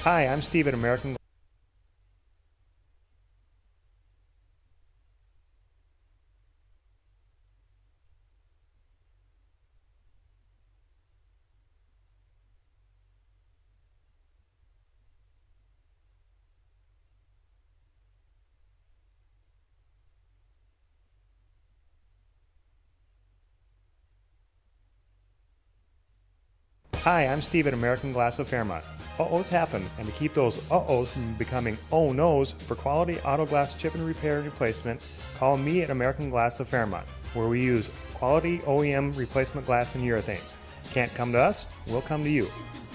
Hi, I'm Steve at American. Hi, I'm Steve at American Glass of Fairmont. Uh-ohs happen, and to keep those uh-ohs from becoming oh-nos, for quality auto glass chip and repair and replacement, call me at American Glass of Fairmont, where we use quality OEM replacement glass and urethanes. Can't come to us? We'll come to you.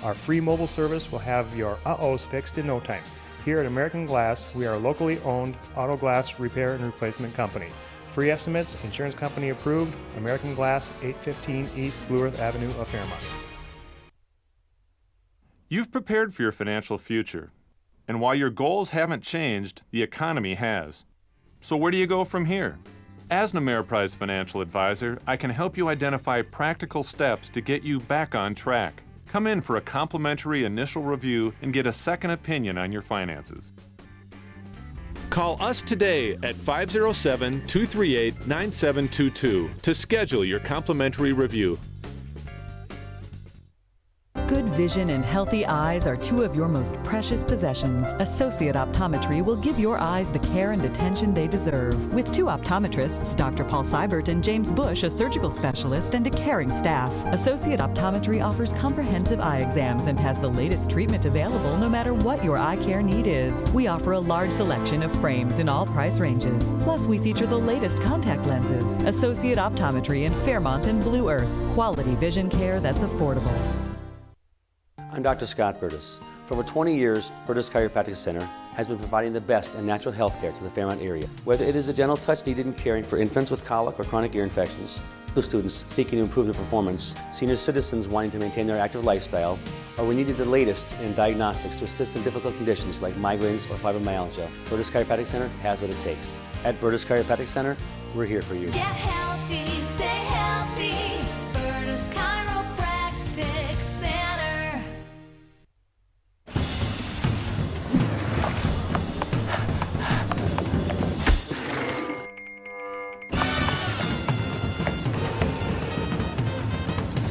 Our free mobile service will have your uh-ohs fixed in no time. Here at American Glass, we are a locally owned auto glass repair and replacement company. Free estimates, insurance company approved, American Glass, 815 East Blue Earth Avenue of Fairmont. You've prepared for your financial future, and while your goals haven't changed, the economy has. So where do you go from here? As an Ameriprise financial advisor, I can help you identify practical steps to get you back on track. Come in for a complimentary initial review and get a second opinion on your finances. Call us today at 507-238-9722 to schedule your complimentary review. Good vision and healthy eyes are two of your most precious possessions. Associate Optometry will give your eyes the care and attention they deserve. With two optometrists, Dr. Paul Seibert and James Bush, a surgical specialist, and a caring staff, Associate Optometry offers comprehensive eye exams and has the latest treatment available no matter what your eye care need is. We offer a large selection of frames in all price ranges. Plus, we feature the latest contact lenses. Associate Optometry in Fairmont and Blue Earth. Quality vision care that's affordable. I'm Dr. Scott Burtis. For over 20 years, Burtis Chiropractic Center has been providing the best in natural health care to the Fairmont area. Whether it is a gentle touch needed in caring for infants with colic or chronic ear infections, students seeking to improve their performance, senior citizens wanting to maintain their active lifestyle, or we needed the latest in diagnostics to assist in difficult conditions like migraines or fibromyalgia, Burtis Chiropractic Center has what it takes. At Burtis Chiropractic Center, we're here for you. Get healthy, stay healthy. Burtis Chiropractic Center.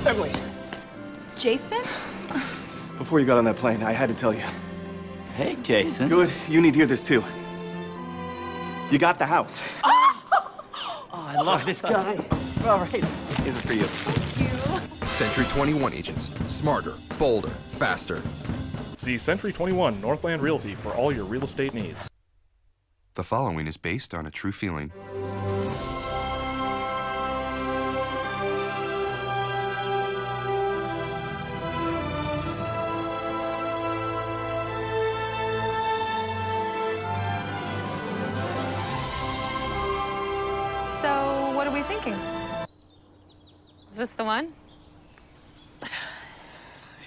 Emily, Jason? before you got on that plane, I had to tell you. Hey, Jason. Good, you need to hear this too. You got the house. Oh, I love this guy. All right, here's it for you. Thank you. Century 21 agents. Smarter, bolder, faster. See Century 21 Northland Realty for all your real estate needs. The following is based on a true feeling. So, what are we thinking? Is this the one?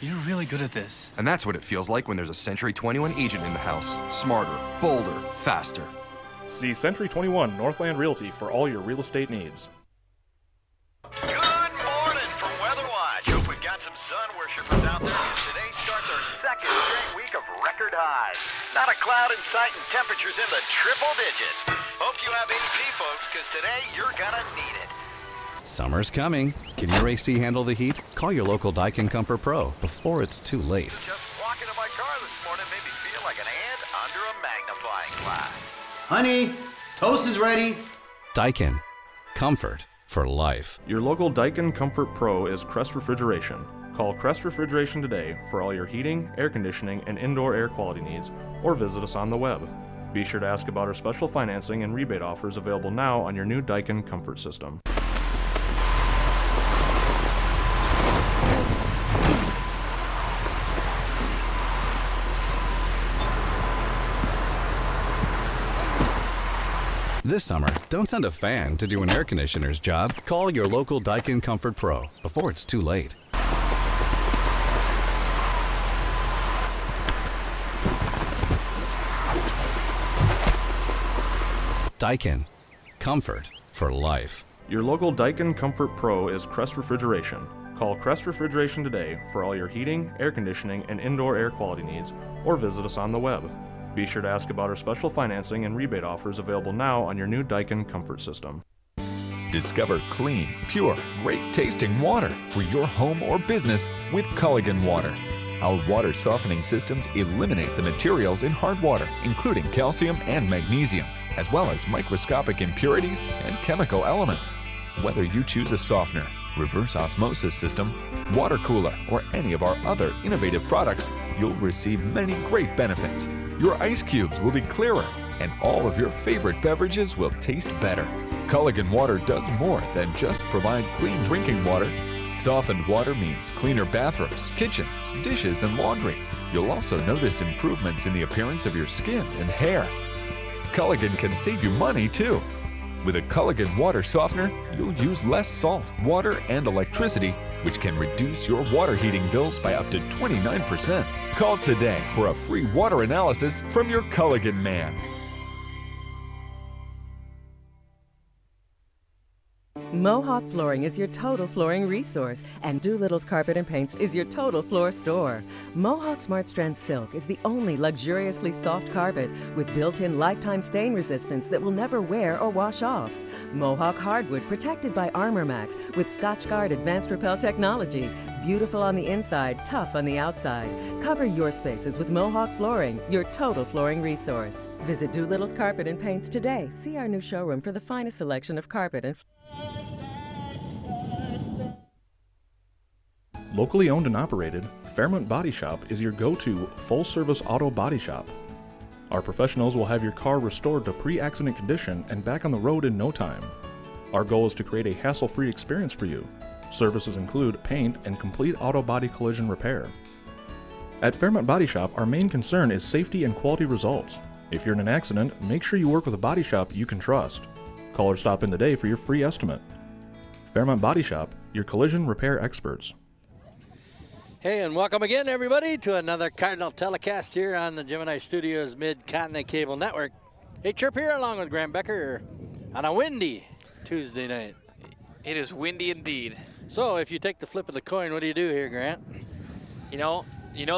You're really good at this. And that's what it feels like when there's a Century 21 agent in the house. Smarter, bolder, faster. See Century 21 Northland Realty for all your real estate needs. Good morning from Weather Watch. Hope we've got some sun worshipers out there as today starts our second straight week of record highs. Not a cloud in sight and temperatures in the triple digits. Hope you have AC, folks, because today you're gonna need it. Summer's coming. Can your AC handle the heat? Call your local Daikin Comfort Pro before it's too late. Just walking to my car this morning made me feel like an ant under a magnifying glass. Honey, toast is ready. Daikin. Comfort for life. Your local Daikin Comfort Pro is Crest Refrigeration. Call Crest Refrigeration today for all your heating, air conditioning, and indoor air quality needs, or visit us on the web. Be sure to ask about our special financing and rebate offers available now on your new Daikin Comfort system. This summer, don't send a fan to do an air conditioner's job. Call your local Daikin Comfort Pro before it's too late. Daikin. Comfort for life. Your local Daikin Comfort Pro is Crest Refrigeration. Call Crest Refrigeration today for all your heating, air conditioning, and indoor air quality needs, or visit us on the web. Be sure to ask about our special financing and rebate offers available now on your new Daikin comfort system. Discover clean, pure, great-tasting water for your home or business with Culligan Water. Our water softening systems eliminate the materials in hard water, including calcium and magnesium, as well as microscopic impurities and chemical elements. Whether you choose a softener, reverse osmosis system, water cooler, or any of our other innovative products, you'll receive many great benefits. Your ice cubes will be clearer, and all of your favorite beverages will taste better. Culligan Water does more than just provide clean drinking water. Softened water means cleaner bathrooms, kitchens, dishes, and laundry. You'll also notice improvements in the appearance of your skin and hair. Culligan can save you money too. With a Culligan water softener, you'll use less salt, water, and electricity, which can reduce your water heating bills by up to 29%. Call today for a free water analysis from your Culligan man. Mohawk Flooring is your total flooring resource, and Doolittle's Carpet and Paints is your total floor store. Mohawk Smart Strand Silk is the only luxuriously soft carpet with built-in lifetime stain resistance that will never wear or wash off. Mohawk Hardwood protected by Armor Max with Scotchgard Advanced Repel technology. Beautiful on the inside, tough on the outside. Cover your spaces with Mohawk Flooring, your total flooring resource. Visit Doolittle's Carpet and Paints today. See our new showroom for the finest selection of carpet and Locally owned and operated, Fairmont Body Shop is your go-to full-service auto body shop. Our professionals will have your car restored to pre-accident condition and back on the road in no time. Our goal is to create a hassle-free experience for you. Services include paint and complete auto body collision repair. At Fairmont Body Shop, our main concern is safety and quality results. If you're in an accident, make sure you work with a body shop you can trust. Call or stop in today for your free estimate. Fairmont Body Shop, your collision repair experts. Hey, and welcome again, everybody, to another Cardinal telecast here on the Gemini Studios Mid-Continent Cable Network. Hey, Chirp here along with Graham Becker on a windy Tuesday night. It is windy indeed. So, if you take the flip of the coin, what do you do here, Grant? You know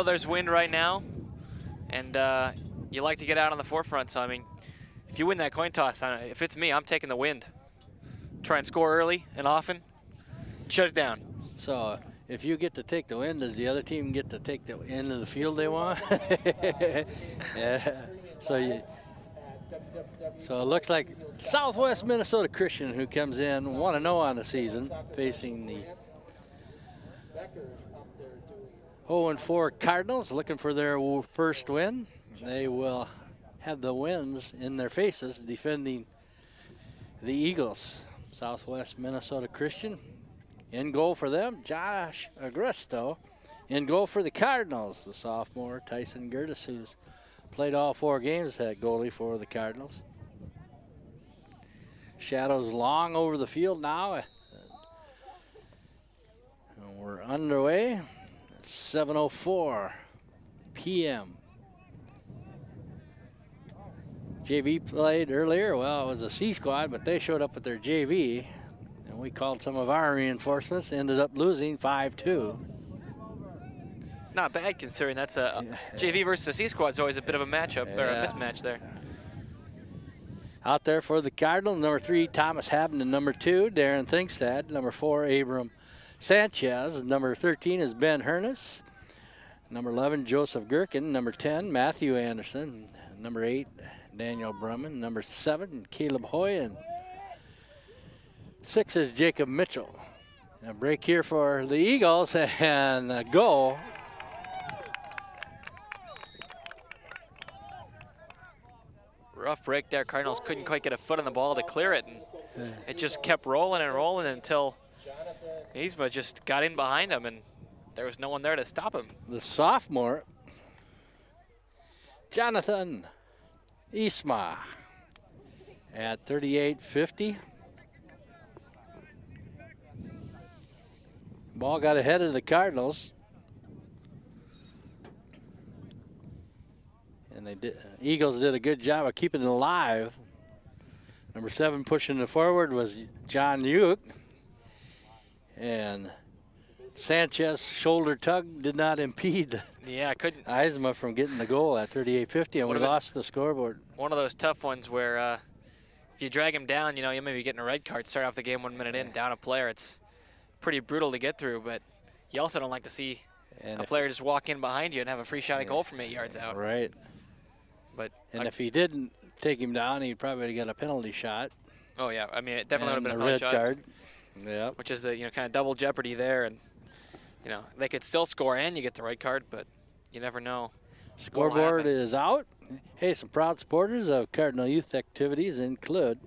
there's wind right now, and you like to get out on the forefront. So, I mean, if you win that coin toss, if it's me, I'm taking the wind. Try and score early and often. Shut it down. So, if you get to take the win, does the other team get to take the end of the field they want? Yeah. So it looks like Southwest Minnesota Christian, who comes in 1-0 on the season, facing the 0-4 Cardinals, looking for their first win. They will have the wins in their faces, defending the Eagles. Southwest Minnesota Christian. In goal for them, Josh Agresto. In goal for the Cardinals, the sophomore Tyson Gertis, who's played all 4 games at goalie for the Cardinals. Shadows long over the field now. And we're underway. 7:04 p.m. JV played earlier. Well, it was a C squad, but they showed up with their JV. And we called some of our reinforcements, ended up losing 5-2. Not bad considering that's a JV versus a C squad is always a bit of a matchup or a mismatch there. Out there for the Cardinals, number 3, Thomas Habden, and number 2, Darren Thinkstad. Number 4, Abram Sanchez. Number 13 is Ben Hernes. Number 11, Joseph Gherkin. Number 10, Matthew Anderson. Number 8, Daniel Brumman. Number 7, Caleb Hoy. And 6 is Jacob Mitchell. A break here for the Eagles and a goal. Rough break there. Cardinals couldn't quite get a foot on the ball to clear it, and it just kept rolling and rolling until Yzma just got in behind him, and there was no one there to stop him. The sophomore, Jonathan Yzma, at 38-50. Ball got ahead of the Cardinals. And Eagles did a good job of keeping it alive. Number 7 pushing it forward was John Uke. And Sanchez shoulder tug did not impede Yeah, couldn't. Eisma from getting the goal at 38-50, and we lost the scoreboard. One of those tough ones where if you drag him down, you know, you may be getting a red card, start off the game 1 minute in, down a player. It's pretty brutal to get through, but you also don't like to see a player just walk in behind you and have a free shot at goal from 8 yards out. Right. But if he didn't take him down, he'd probably get a penalty shot. Oh yeah, I mean, it definitely would have been a a red penalty card. shot. Yeah. Which is the kind of double jeopardy there, and they could still score and you get the red card, but you never know. Scoreboard is out. Hey, some proud supporters of Cardinal youth activities include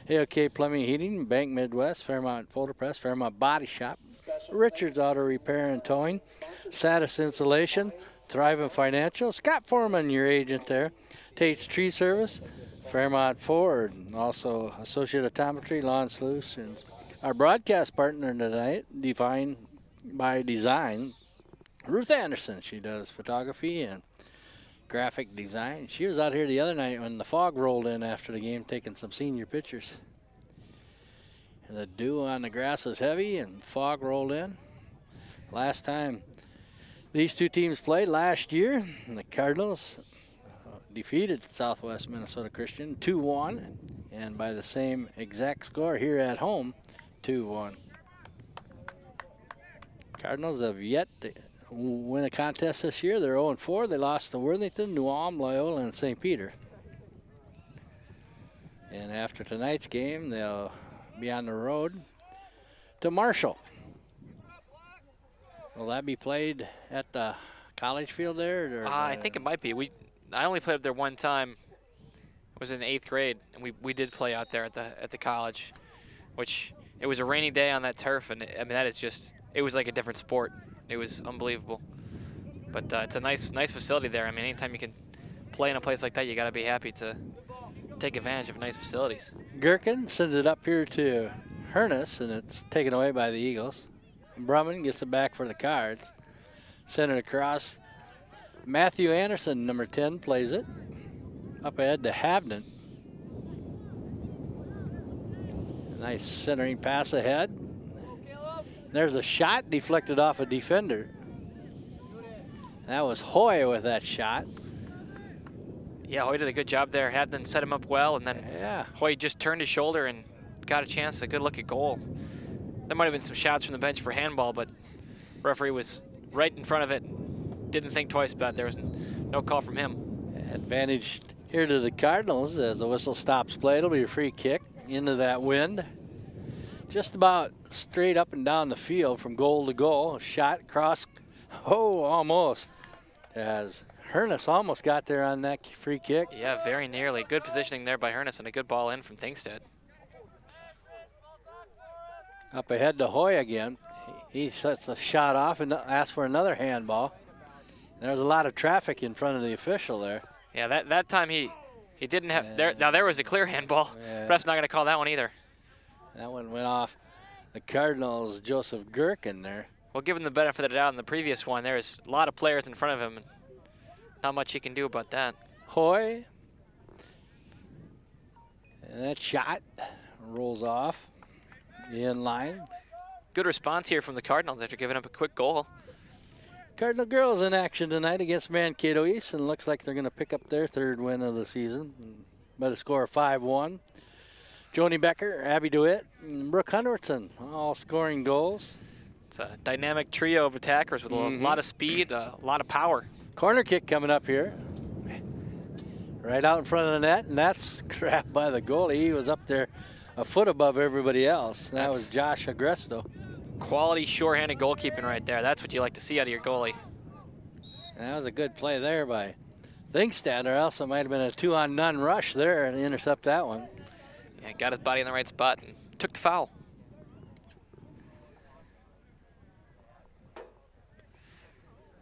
AOK Plumbing Heating, Bank Midwest, Fairmont Folder Press, Fairmont Body Shop, Richards Auto Repair and Towing, Satis Insulation, Thriving Financial, Scott Foreman, your agent there, Tate's Tree Service, Fairmont Ford, also Associate Optometry, Lawn Solutions. Our broadcast partner tonight, Defined by Design, Ruth Anderson. She does photography and graphic design. She was out here the other night when the fog rolled in after the game, taking some senior pictures. And the dew on the grass was heavy and fog rolled in. Last time these two teams played last year, the Cardinals defeated Southwest Minnesota Christian 2-1, and by the same exact score here at home, 2-1. Cardinals have yet to win a contest this year. They're 0-4. They lost to Worthington, New Ulm, Loyola, and St. Peter. And after tonight's game, they'll be on the road to Marshall. Will that be played at the college field there? Or I think it might be. I only played up there one time. It was in 8th grade, and we did play out there at the college, which it was a rainy day on that turf, and I mean that is just, it was like a different sport. It was unbelievable. But it's a nice facility there. I mean, anytime you can play in a place like that, you got to be happy to take advantage of nice facilities. Gherkin sends it up here to Hernus, and it's taken away by the Eagles. Brumman gets it back for the Cards. Send it across. Matthew Anderson, number 10, plays it. Up ahead to Havnen. Nice centering pass ahead. There's a shot deflected off a defender. That was Hoy with that shot. Yeah, Hoy did a good job there. Havnen set him up well, and then Hoy just turned his shoulder and got a chance, a good look at goal. There might have been some shots from the bench for handball, but referee was right in front of it. Didn't think twice about it. There was no call from him. Advantage here to the Cardinals as the whistle stops play. It'll be a free kick into that wind. Just about straight up and down the field from goal to goal. Shot across, almost. As Hernus almost got there on that free kick. Yeah, very nearly. Good positioning there by Hernus and a good ball in from Thingstead. Up ahead to Hoy again. He sets the shot off and asks for another handball. There's a lot of traffic in front of the official there. Yeah, that time he didn't have, there was a clear handball. Ref's not going to call that one either. That one went off the Cardinals' Joseph Gherkin there. Well, given the benefit of the doubt in the previous one, there's a lot of players in front of him, and not much he can do about that. Hoy. And that shot rolls off the end line. Good response here from the Cardinals after giving up a quick goal. Cardinal girls in action tonight against Mankato East, and looks like they're going to pick up their 3rd win of the season by the score of 5-1. Joni Becker, Abby DeWitt, and Brooke Hunterton all scoring goals. It's a dynamic trio of attackers with a lot of speed, a lot of power. Corner kick coming up here. Right out in front of the net, and that's grabbed by the goalie. He was up there a foot above everybody else. That was Josh Agresto. Quality shore-handed goalkeeping right there. That's what you like to see out of your goalie. And that was a good play there by Thingstead, or else it might have been a 2-on-none rush there and intercept that one. Yeah, got his body in the right spot and took the foul.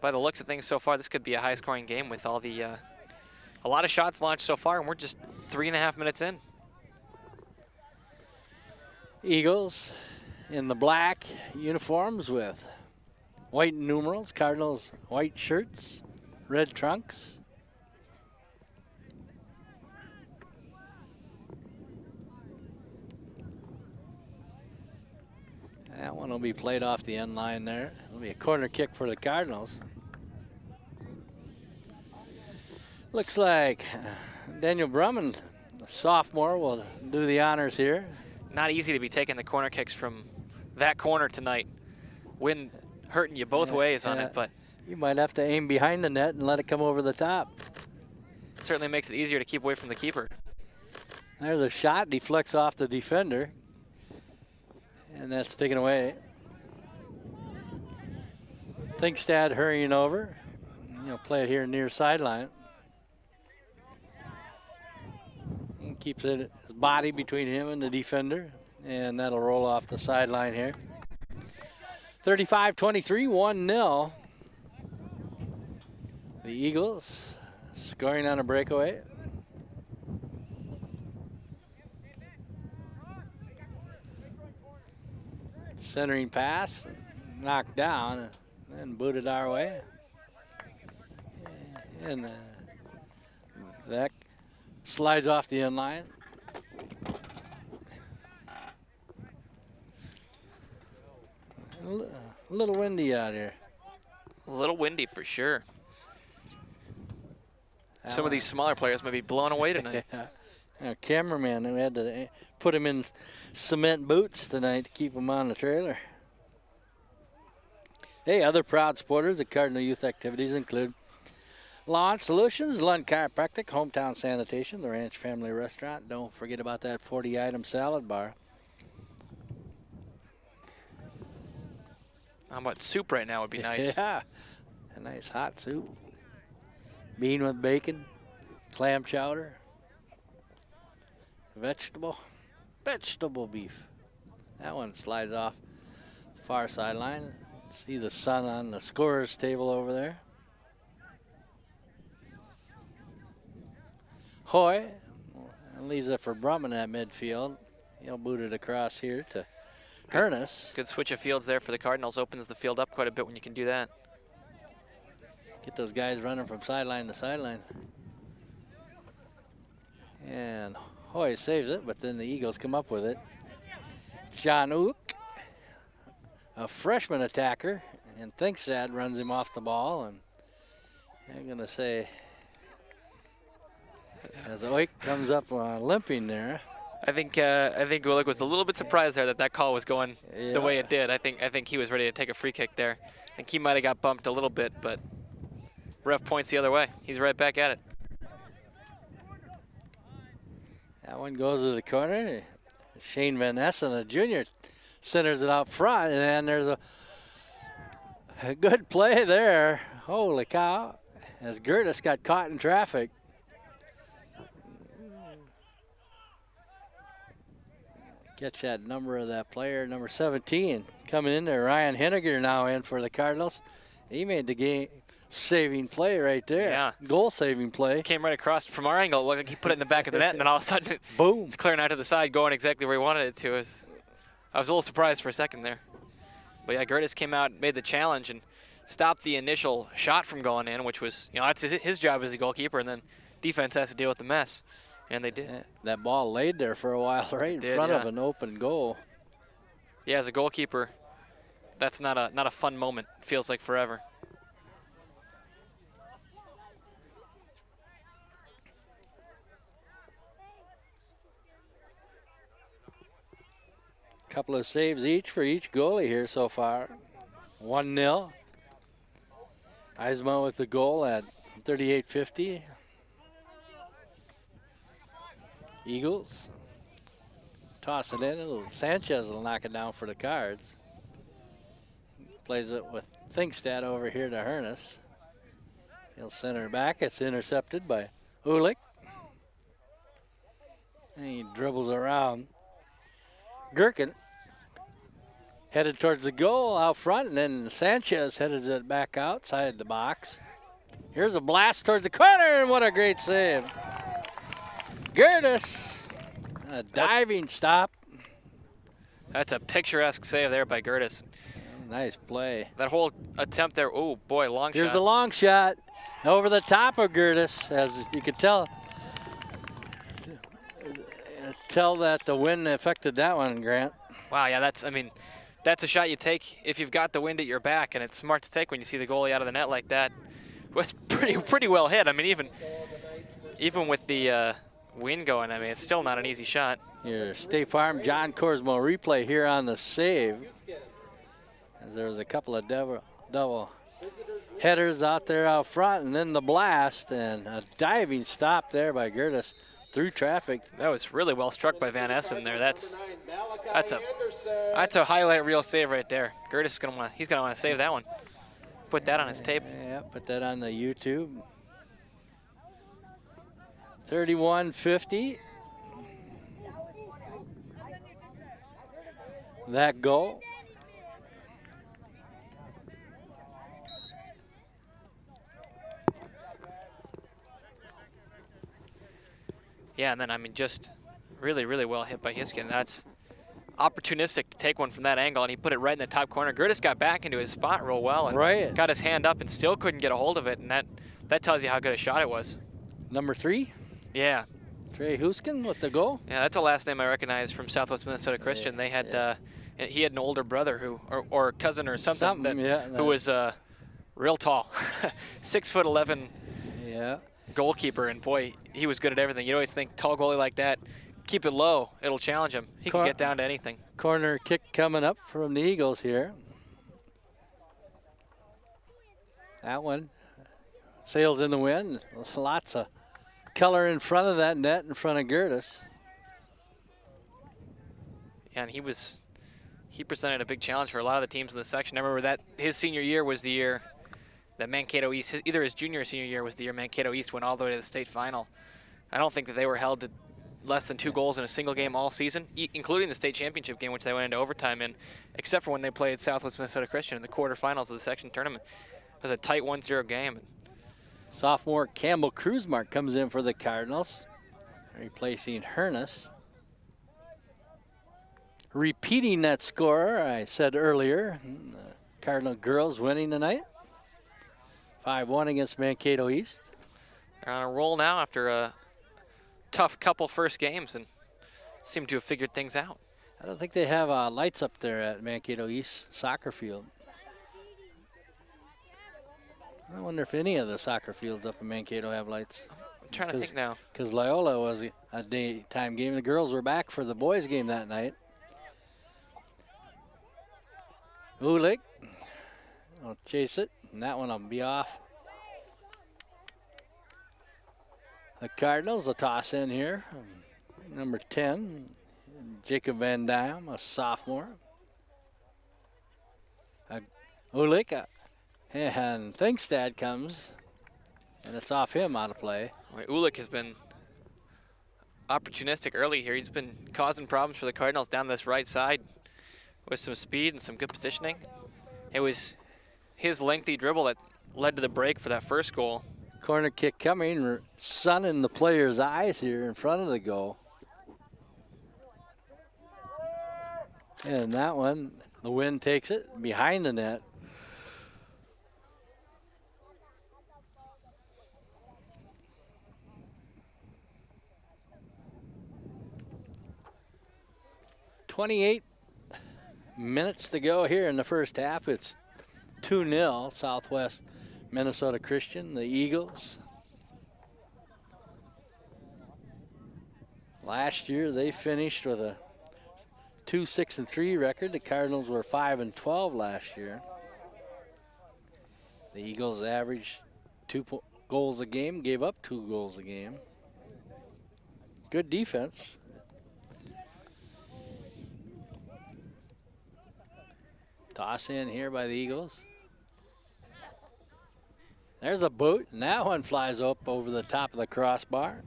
By the looks of things so far, this could be a high-scoring game with all the a lot of shots launched so far, and we're just 3.5 minutes in. Eagles in the black uniforms with white numerals, Cardinals white shirts, red trunks. That That one will be played off the end line there. It'll be a corner kick for the Cardinals. Looks like Daniel Brumman, the sophomore, will do the honors here. Not easy to be taking the corner kicks from that corner tonight. Wind hurting you both ways on it, but you might have to aim behind the net and let it come over the top. it certainly makes it easier to keep away from the keeper. There's a shot, deflects off the defender, and that's taken away. Thinkstad hurrying over. Play it here near sideline. He keeps his body between him and the defender, and that'll roll off the sideline here. 35-23, 1-0. The Eagles scoring on a breakaway. Centering pass, knocked down, and booted our way. And that slides off the end line. A little windy out here. A little windy for sure. Some of these smaller players might be blown away tonight. Cameraman, we had to put him in cement boots tonight to keep him on the trailer. Hey, other proud supporters of Cardinal Youth activities include Launch Solutions, Lund Chiropractic, Hometown Sanitation, the Ranch Family Restaurant. Don't forget about that 40-item salad bar. How about soup right now would be nice. Yeah, a nice hot soup. Bean with bacon, clam chowder, vegetable beef. That one slides off far sideline. See the sun on the scorer's table over there. Hoy leaves it for Brumman at midfield. He'll boot it across here to Hernus. Good switch of fields there for the Cardinals. Opens the field up quite a bit when you can do that. Get those guys running from sideline to sideline. And Hoy saves it, but then the Eagles come up with it. John Ook, a freshman attacker, and Thinkstad runs him off the ball. And I'm going to say, as Oik comes up limping there. I think Gulick was a little bit surprised there that call was going the way it did. I think he was ready to take a free kick there. I think he might have got bumped a little bit, but ref points the other way. He's right back at it. That one goes to the corner. Shane Van Essen, a junior, centers it out front, and then there's a good play there. Holy cow. As Gertis got caught in traffic. Catch that number of that player, number 17, coming in there. Ryan Henniger now in for the Cardinals. He made the game-saving play right there. Yeah. Goal-saving play. Came right across from our angle. Looked like he put it in the back of the net, and then all of a sudden, boom! It's clearing out to the side, going exactly where he wanted it to. I was a little surprised for a second there. But yeah, Gertis came out, made the challenge, and stopped the initial shot from going in, which was, that's his job as a goalkeeper, and then defense has to deal with the mess. And they did. Yeah, that ball laid there for a while right in front of an open goal. Yeah, as a goalkeeper, that's not a fun moment. It feels like forever. Couple of saves each for each goalie here so far. 1-0. Eisma with the goal at 38:50. Eagles toss it in. Sanchez will knock it down for the Cards. Plays it with Thinkstad over here to Hernus. He'll center back. It's intercepted by Ulick. And he dribbles around. Gherkin headed towards the goal out front, and then Sanchez headed it back outside the box. Here's a blast towards the corner, and what a great save. Gertis, a diving stop. That's a picturesque save there by Gertis. Nice play. That whole attempt there, oh boy, long shot. Here's a long shot over the top of Gertis, as you could tell. Tell that the wind affected that one, Grant. Wow, yeah, that's a shot you take if you've got the wind at your back, and it's smart to take when you see the goalie out of the net like that. It was pretty well hit. I mean, even with the wind going, I mean, it's still not an easy shot. Your State Farm John Corsmo replay here on the save. As there was a couple of double headers out there out front, and then the blast, and a diving stop there by Gertis through traffic. That was really well struck by Van Essen there. That's a highlight reel save right there. Gertis is gonna want to save that one. Put that on his tape. Yeah, put that on the YouTube. 31-50. That goal. Yeah, and then, I mean, just really, really well hit by Hiskin. That's opportunistic to take one from that angle, and he put it right in the top corner. Gertis got back into his spot real well and got his hand up and still couldn't get a hold of it, and that tells you how good a shot it was. Number 3? Yeah. Trey Huskin with the goal? Yeah, that's a last name I recognize from Southwest Minnesota Christian. They had, he had an older brother who, or cousin or something who was real tall, 6'11". Yeah. Goalkeeper, and boy, he was good at everything. You always think tall goalie like that, keep it low, it'll challenge him. He can get down to anything. Corner kick coming up from the Eagles here. That one sails in the wind. Lots of color in front of that net in front of Gertis. Yeah, and he presented a big challenge for a lot of the teams in the section. I remember that his senior year was the year that Mankato East, either his junior or senior year was the year Mankato East went all the way to the state final. I don't think that they were held to less than 2 goals in a single game all season, including the state championship game, which they went into overtime in, except for when they played Southwest Minnesota Christian in the quarterfinals of the section tournament. It was a tight 1-0 game. Sophomore Campbell Kruzmark comes in for the Cardinals, replacing Hernus. Repeating that score I said earlier, the Cardinal girls winning tonight. 5-1 against Mankato East. They're on a roll now after a tough couple first games and seem to have figured things out. I don't think they have lights up there at Mankato East soccer field. I wonder if any of the soccer fields up in Mankato have lights. I'm trying to think now. Because Loyola was a daytime game. The girls were back for the boys' game that night. Ulick will chase it, and that one will be off. The Cardinals will toss in here. Number 10, Jacob Van Dam, a sophomore. Ulick, and Thinkstad comes, and it's off him out of play. Well, Ulick has been opportunistic early here. He's been causing problems for the Cardinals down this right side with some speed and some good positioning. It was his lengthy dribble that led to the break for that first goal. Corner kick coming, sun in the player's eyes here in front of the goal. And that one, the wind takes it behind the net. .28 minutes to go here in the first half. It's 2-0 Southwest Minnesota Christian, the Eagles. Last year they finished with a 2-6-3 record. The Cardinals were 5-12 last year. The Eagles averaged 2 goals a game, gave up 2 goals a game. Good defense. Toss in here by the Eagles. There's a boot, and that one flies up over the top of the crossbar.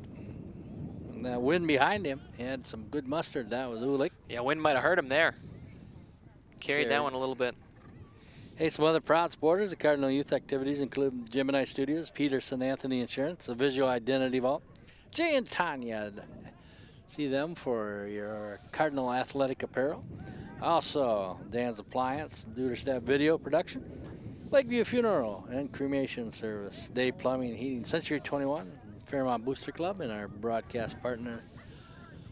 And that wind behind him, he had some good mustard. That was Ulick. Yeah, wind might have hurt him there. Carried that one a little bit. Hey, some other proud supporters of Cardinal Youth activities include Gemini Studios, Peterson Anthony Insurance, the Visual Identity Vault, Jay and Tanya. See them for your Cardinal athletic apparel. Also, Dan's Appliance, Duderstaff Video Production, Lakeview Funeral and Cremation Service, Day Plumbing and Heating, Century 21, Fairmont Booster Club, and our broadcast partner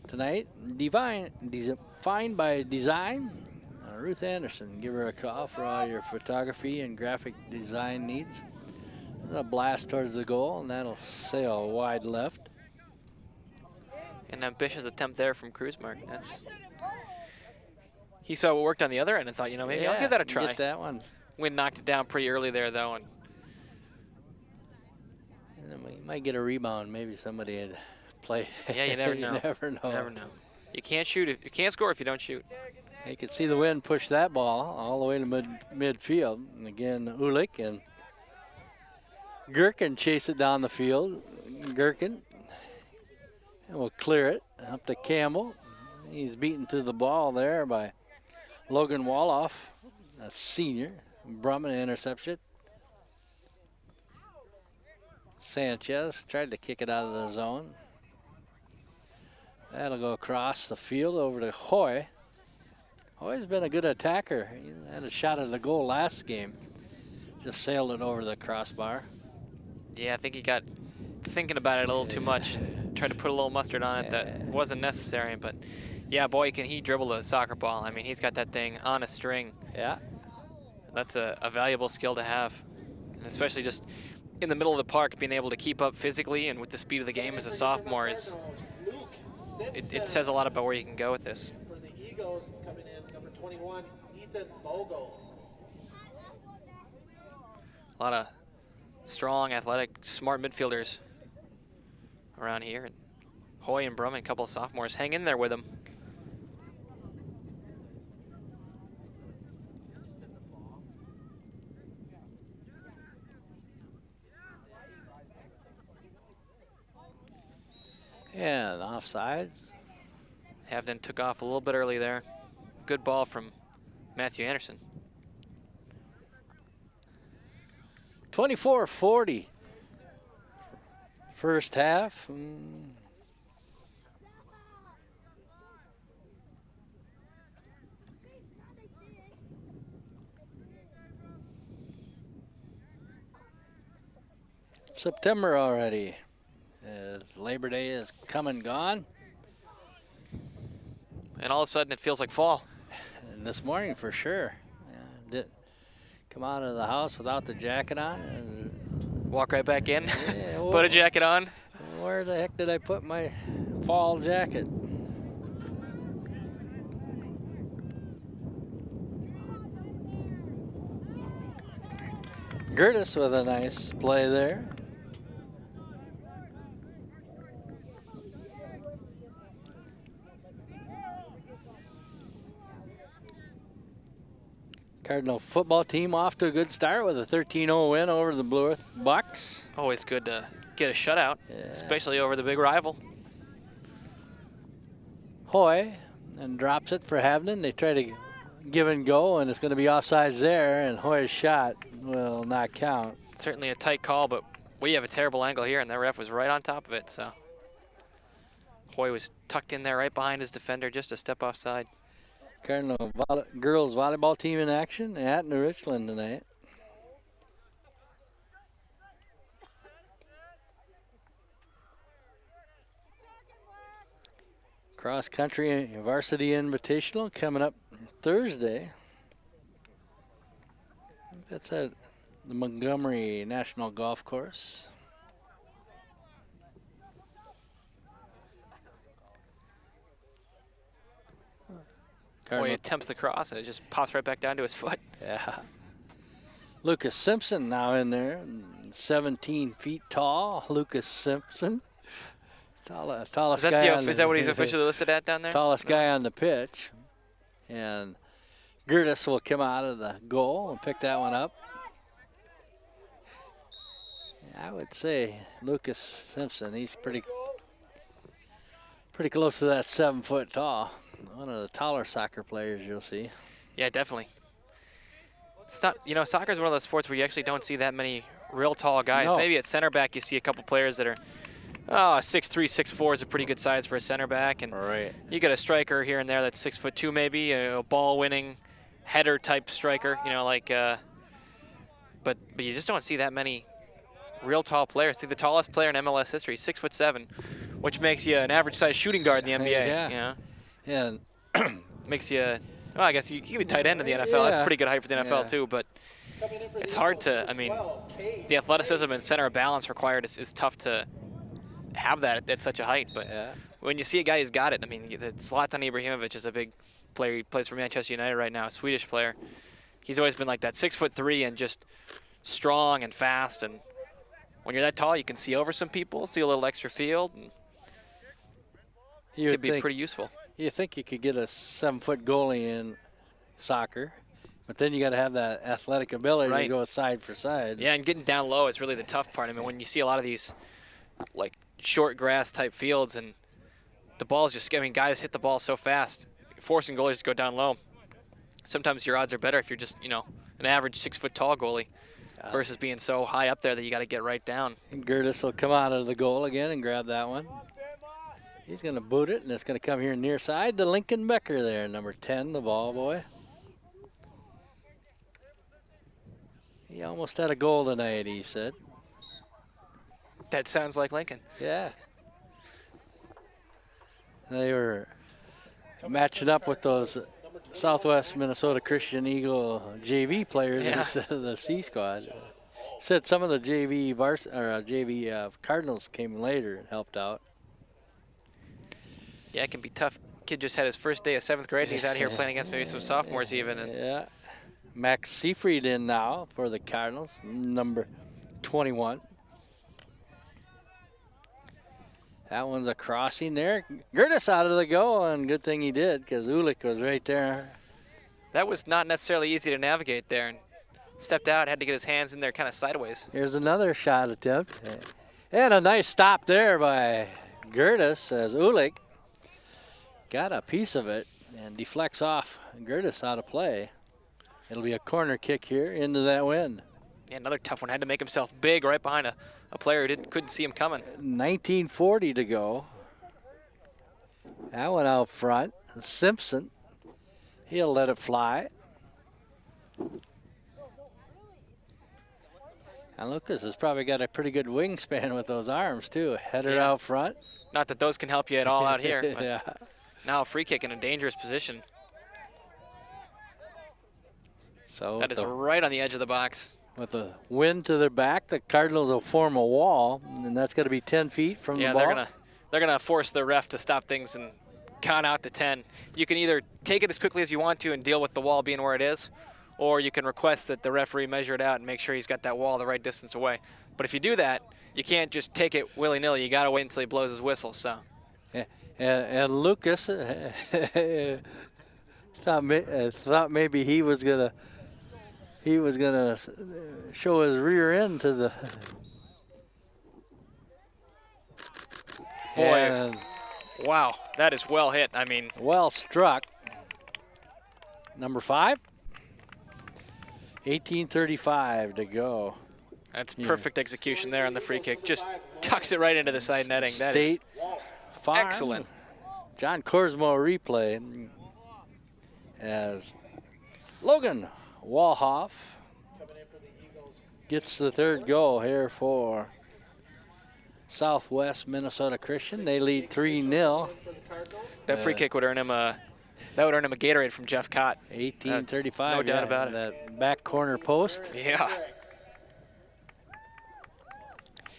tonight, Defined by Design, Ruth Anderson. Give her a call for all your photography and graphic design needs. A blast towards the goal, and that'll sail wide left. An ambitious attempt there from Kruzmark. He saw what worked on the other end and thought, maybe I'll give that a try. Get that one. Wind knocked it down pretty early there, though. And then we might get a rebound. Maybe somebody had played. Yeah, you never know. You never know. You never know. You can't shoot. You can't score if you don't shoot. You can see the wind push that ball all the way to midfield. And again, Ulick and Gherkin chase it down the field. Gherkin. And we'll clear it up to Campbell. He's beaten to the ball there by Logan Woloff, a senior. Brumman interception. Sanchez tried to kick it out of the zone. That'll go across the field over to Hoy. Hoy's been a good attacker. He had a shot at the goal last game. Just sailed it over the crossbar. Yeah, I think he got thinking about it a little too much. Tried to put a little mustard on it that wasn't necessary, but yeah, boy, can he dribble a soccer ball. I mean, he's got that thing on a string. Yeah. That's a valuable skill to have, and especially just in the middle of the park, being able to keep up physically and with the speed of the game as a sophomore it says a lot about where you can go with this. For the Eagles coming in, number 21, Ethan Bogle. A lot of strong, athletic, smart midfielders around here. And Hoy and Brumman, a couple of sophomores, hang in there with him. And offsides. Havden took off a little bit early there. Good ball from Matthew Anderson. 24-40. First half. September already. As Labor Day is come and gone. And all of a sudden it feels like fall. And this morning for sure. Did come out of the house without the jacket on. Walk right back in, yeah, put a jacket on. Where the heck did I put my fall jacket? Gertis with a nice play there. Cardinal football team off to a good start with a 13-0 win over the Blue Earth Bucks. Always good to get a shutout, especially over the big rival. Hoy and drops it for Havnen. They try to give and go, and it's going to be offsides there, and Hoy's shot will not count. Certainly a tight call, but we have a terrible angle here, and the ref was right on top of it. So Hoy was tucked in there right behind his defender, just a step offside. Cardinal girls volleyball team in action at New Richland tonight. Cross country varsity invitational coming up Thursday. That's at the Montgomery National Golf Course. Hoy attempts the cross and it just pops right back down to his foot. Yeah. Lucas Simpson now in there, 17 feet tall. Lucas Simpson, tallest guy. Is that what he's officially listed at down there? Tallest guy on the pitch. And Gertis will come out of the goal and pick that one up. I would say Lucas Simpson, he's pretty close to that 7 foot tall. One of the taller soccer players you'll see. Yeah, definitely. It's not, soccer is one of those sports where you actually don't see that many real tall guys. No. Maybe at center back you see a couple players that are 6'3", 6'4" is a pretty good size for a center back, and you get a striker here and there that's 6'2" maybe, a ball-winning header type striker, but you just don't see that many real tall players. See, the tallest player in MLS history, 6'7", which makes you an average size shooting guard in the NBA. Yeah. And makes you Well, I guess you can be tight end in the NFL. That's pretty good height for the NFL too, but it's hard to, I mean, the athleticism and center of balance required is tough to have that at such a height. But when you see a guy who's got it, I mean, Zlatan Ibrahimovic is a big player. He plays for Manchester United right now, a Swedish player. He's always been like that, 6'3" and just strong and fast. And when you're that tall, you can see over some people, see a little extra field, and it could be pretty useful. You think you could get a 7-foot goalie in soccer, but then you got to have that athletic ability to go side for side. Yeah, and getting down low is really the tough part. I mean, when you see a lot of these like short grass type fields and the ball's just, I mean, guys hit the ball so fast, forcing goalies to go down low. Sometimes your odds are better if you're just, an average 6-foot tall goalie versus being so high up there that you got to get right down. And Gertis will come out of the goal again and grab that one. He's going to boot it, and it's going to come here near side to Lincoln Becker there, number 10, the ball boy. He almost had a goal tonight, he said. That sounds like Lincoln. Yeah. They were matching up with those Southwest Minnesota Christian Eagle JV players instead of the C squad. Said some of the JV Cardinals came later and helped out. Yeah, it can be tough. Kid just had his first day of 7th grade, and he's out here playing against maybe some sophomores even. And Max Seafried in now for the Cardinals, number 21. That one's a crossing there. Gertis out of the goal, and good thing he did because Ulick was right there. That was not necessarily easy to navigate there. And stepped out, had to get his hands in there kind of sideways. Here's another shot attempt. And a nice stop there by Gertis as Ulick got a piece of it and deflects off Gertis out of play. It'll be a corner kick here into that wind. Yeah, another tough one. Had to make himself big right behind a player who couldn't see him coming. 19:40 to go. That one out front. Simpson, he'll let it fly. And Lucas has probably got a pretty good wingspan with those arms too. Header out front. Not that those can help you at all out here. Yeah. Now a free kick in a dangerous position. So that is right on the edge of the box. With the wind to their back, the Cardinals will form a wall, and that's going to be 10 feet from the ball. Yeah, they're gonna force the ref to stop things and count out the 10. You can either take it as quickly as you want to and deal with the wall being where it is, or you can request that the referee measure it out and make sure he's got that wall the right distance away. But if you do that, you can't just take it willy-nilly. You got to wait until he blows his whistle. So. Yeah, and Lucas thought maybe he was gonna show his rear end to the boy. And wow, that is well hit. I mean, well struck. Number 5. 18:35 to go. That's perfect execution there on the free kick. Just tucks it right into the side netting. That is excellent. John Korsmo replay as Logan Walhoff gets the 3rd goal here for Southwest Minnesota Christian. They lead 3-0. That free kick would earn him a Gatorade from Jeff Cott. 18:35. No doubt about it. That back corner post. Yeah.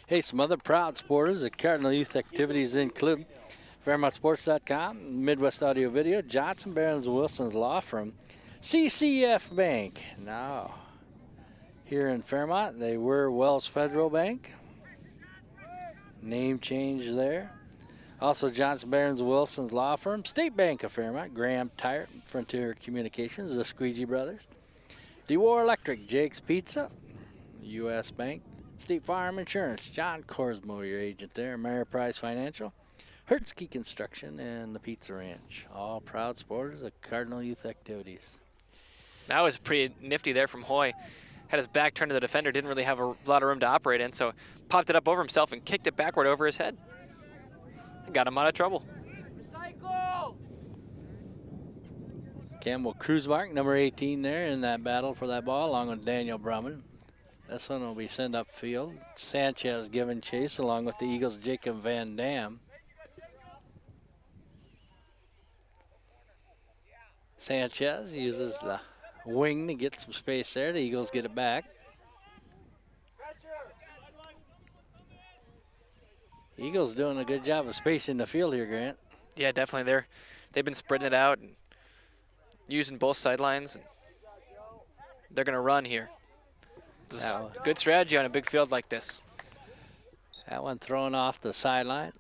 Hey, some other proud supporters of Cardinal Youth Activities include FairmontSports.com, Midwest Audio Video, Johnson, Barons, Wilson's Law Firm, CCF Bank. Now, here in Fairmont, they were Wells Federal Bank. Name change there. Also, Johnson, Barons, Wilson's Law Firm, State Bank of Fairmont, Graham Tire, Frontier Communications, the Squeegee Brothers, DeWar Electric, Jake's Pizza, U.S. Bank, State Farm Insurance, John Korsmo, your agent there, Ameriprise Financial, Hertzke Construction, and the Pizza Ranch. All proud supporters of Cardinal Youth Activities. That was pretty nifty there from Hoy. Had his back turned to the defender, didn't really have a lot of room to operate in, so popped it up over himself and kicked it backward over his head. Got him out of trouble. Campbell Kruzmark, number 18 there in that battle for that ball, along with Daniel Brumman. This one will be sent upfield. Sanchez giving chase along with the Eagles' Jacob Van Dam. Sanchez uses the wing to get some space there. The Eagles get it back. Eagles doing a good job of spacing the field here, Grant. Yeah, definitely. They've been spreading it out and using both sidelines. They're going to run here. This is good strategy on a big field like this. That one thrown off the sideline.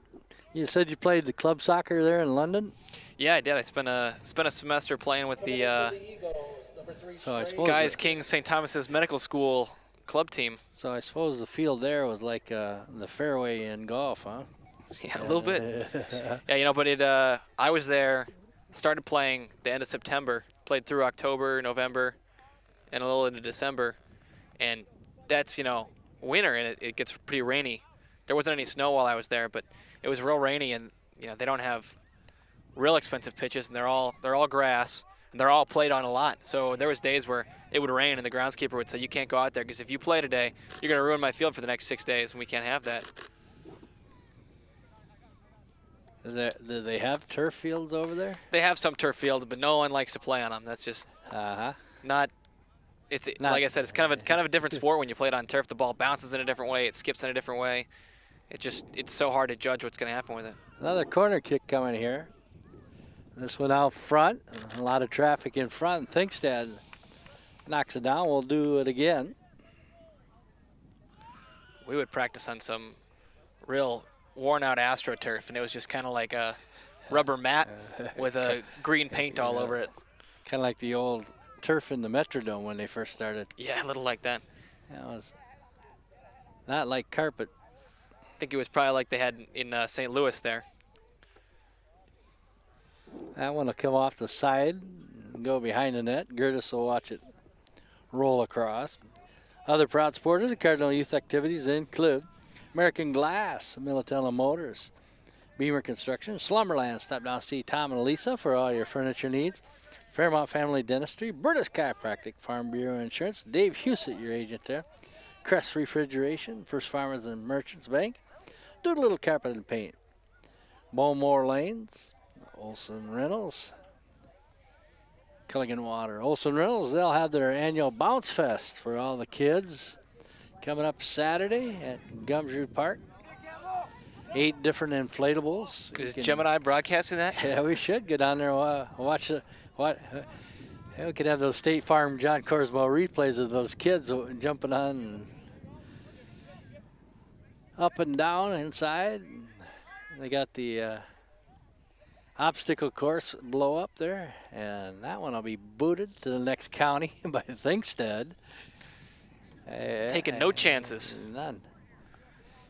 You said you played the club soccer there in London? Yeah, I did. I spent a semester playing with the so I suppose Guys King St. Thomas's Medical School club team. So I suppose the field there was like the fairway in golf, huh? Yeah, a little bit. Yeah, you know, but I was there, started playing the end of September, played through October, November, and a little into December. And that's, you know, winter, and it gets pretty rainy. There wasn't any snow while I was there, but it was real rainy, and, you know, they don't have real expensive pitches, and they're all grass, and they're all played on a lot. So there was days where it would rain, and the groundskeeper would say, you can't go out there, because if you play today, you're going to ruin my field for the next 6 days, and we can't have that. Do they have turf fields over there? They have some turf fields, but no one likes to play on them. That's just not. It's like I said, it's kind of a different sport when you play it on turf. The ball bounces in a different way. It skips in a different way. It's so hard to judge what's going to happen with it. Another corner kick coming here. This one out front. A lot of traffic in front. Thinkstead knocks it down. We'll do it again. We would practice on some real worn-out AstroTurf, and it was just kind of like a rubber mat with a green paint all over it. Kind of like the old turf in the Metrodome when they first started. Yeah, a little like that. Yeah, it was not like carpet. I think it was probably like they had in St. Louis there. That one will come off the side and go behind the net. Gertis will watch it roll across. Other proud supporters of Cardinal Youth activities include American Glass, Militello Motors, Beamer Construction, Slumberland. Stop down and see Tom and Lisa for all your furniture needs. Fairmont Family Dentistry, Bertus Chiropractic, Farm Bureau Insurance, Dave Husett, your agent there. Crest Refrigeration, First Farmers and Merchants Bank, Doolittle Carpet and Paint, Bowmore Lanes, Olson Reynolds, Culligan Water. Olson Reynolds, they'll have their annual Bounce Fest for all the kids coming up Saturday at Gumshoe Park. 8 different inflatables. Is Gemini broadcasting that? Yeah, we should get on there and watch we could have those State Farm John Corsmo replays of those kids jumping on and up and down inside. They got the obstacle course blow up there, and that one will be booted to the next county by Thinkstead. Taking no chances. None.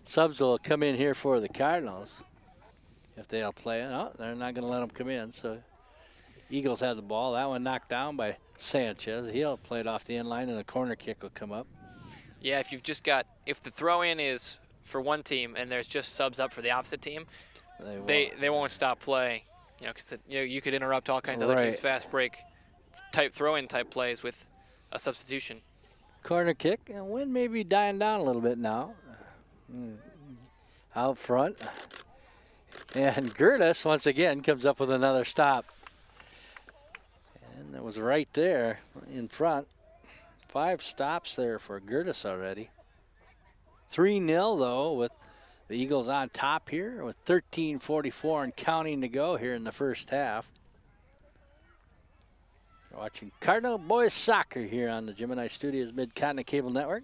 Subs will come in here for the Cardinals if they'll play it. Oh, they're not going to let them come in, so Eagles have the ball. That one knocked down by Sanchez. He'll play it off the end line, and a corner kick will come up. Yeah, if the throw-in is for one team and there's just subs up for the opposite team, they won't stop play. You know, because you could interrupt all kinds of other teams' fast break type throw-in type plays with a substitution. Corner kick, and wind may be dying down a little bit now. Out front. And Gertis, once again, comes up with another stop. And that was right there in front. 5 stops there for Gertis already. 3-0, though, with the Eagles on top here with 13:44 and counting to go here in the first half. You're watching Cardinal Boys Soccer here on the Gemini Studios Mid-Continent Cable Network.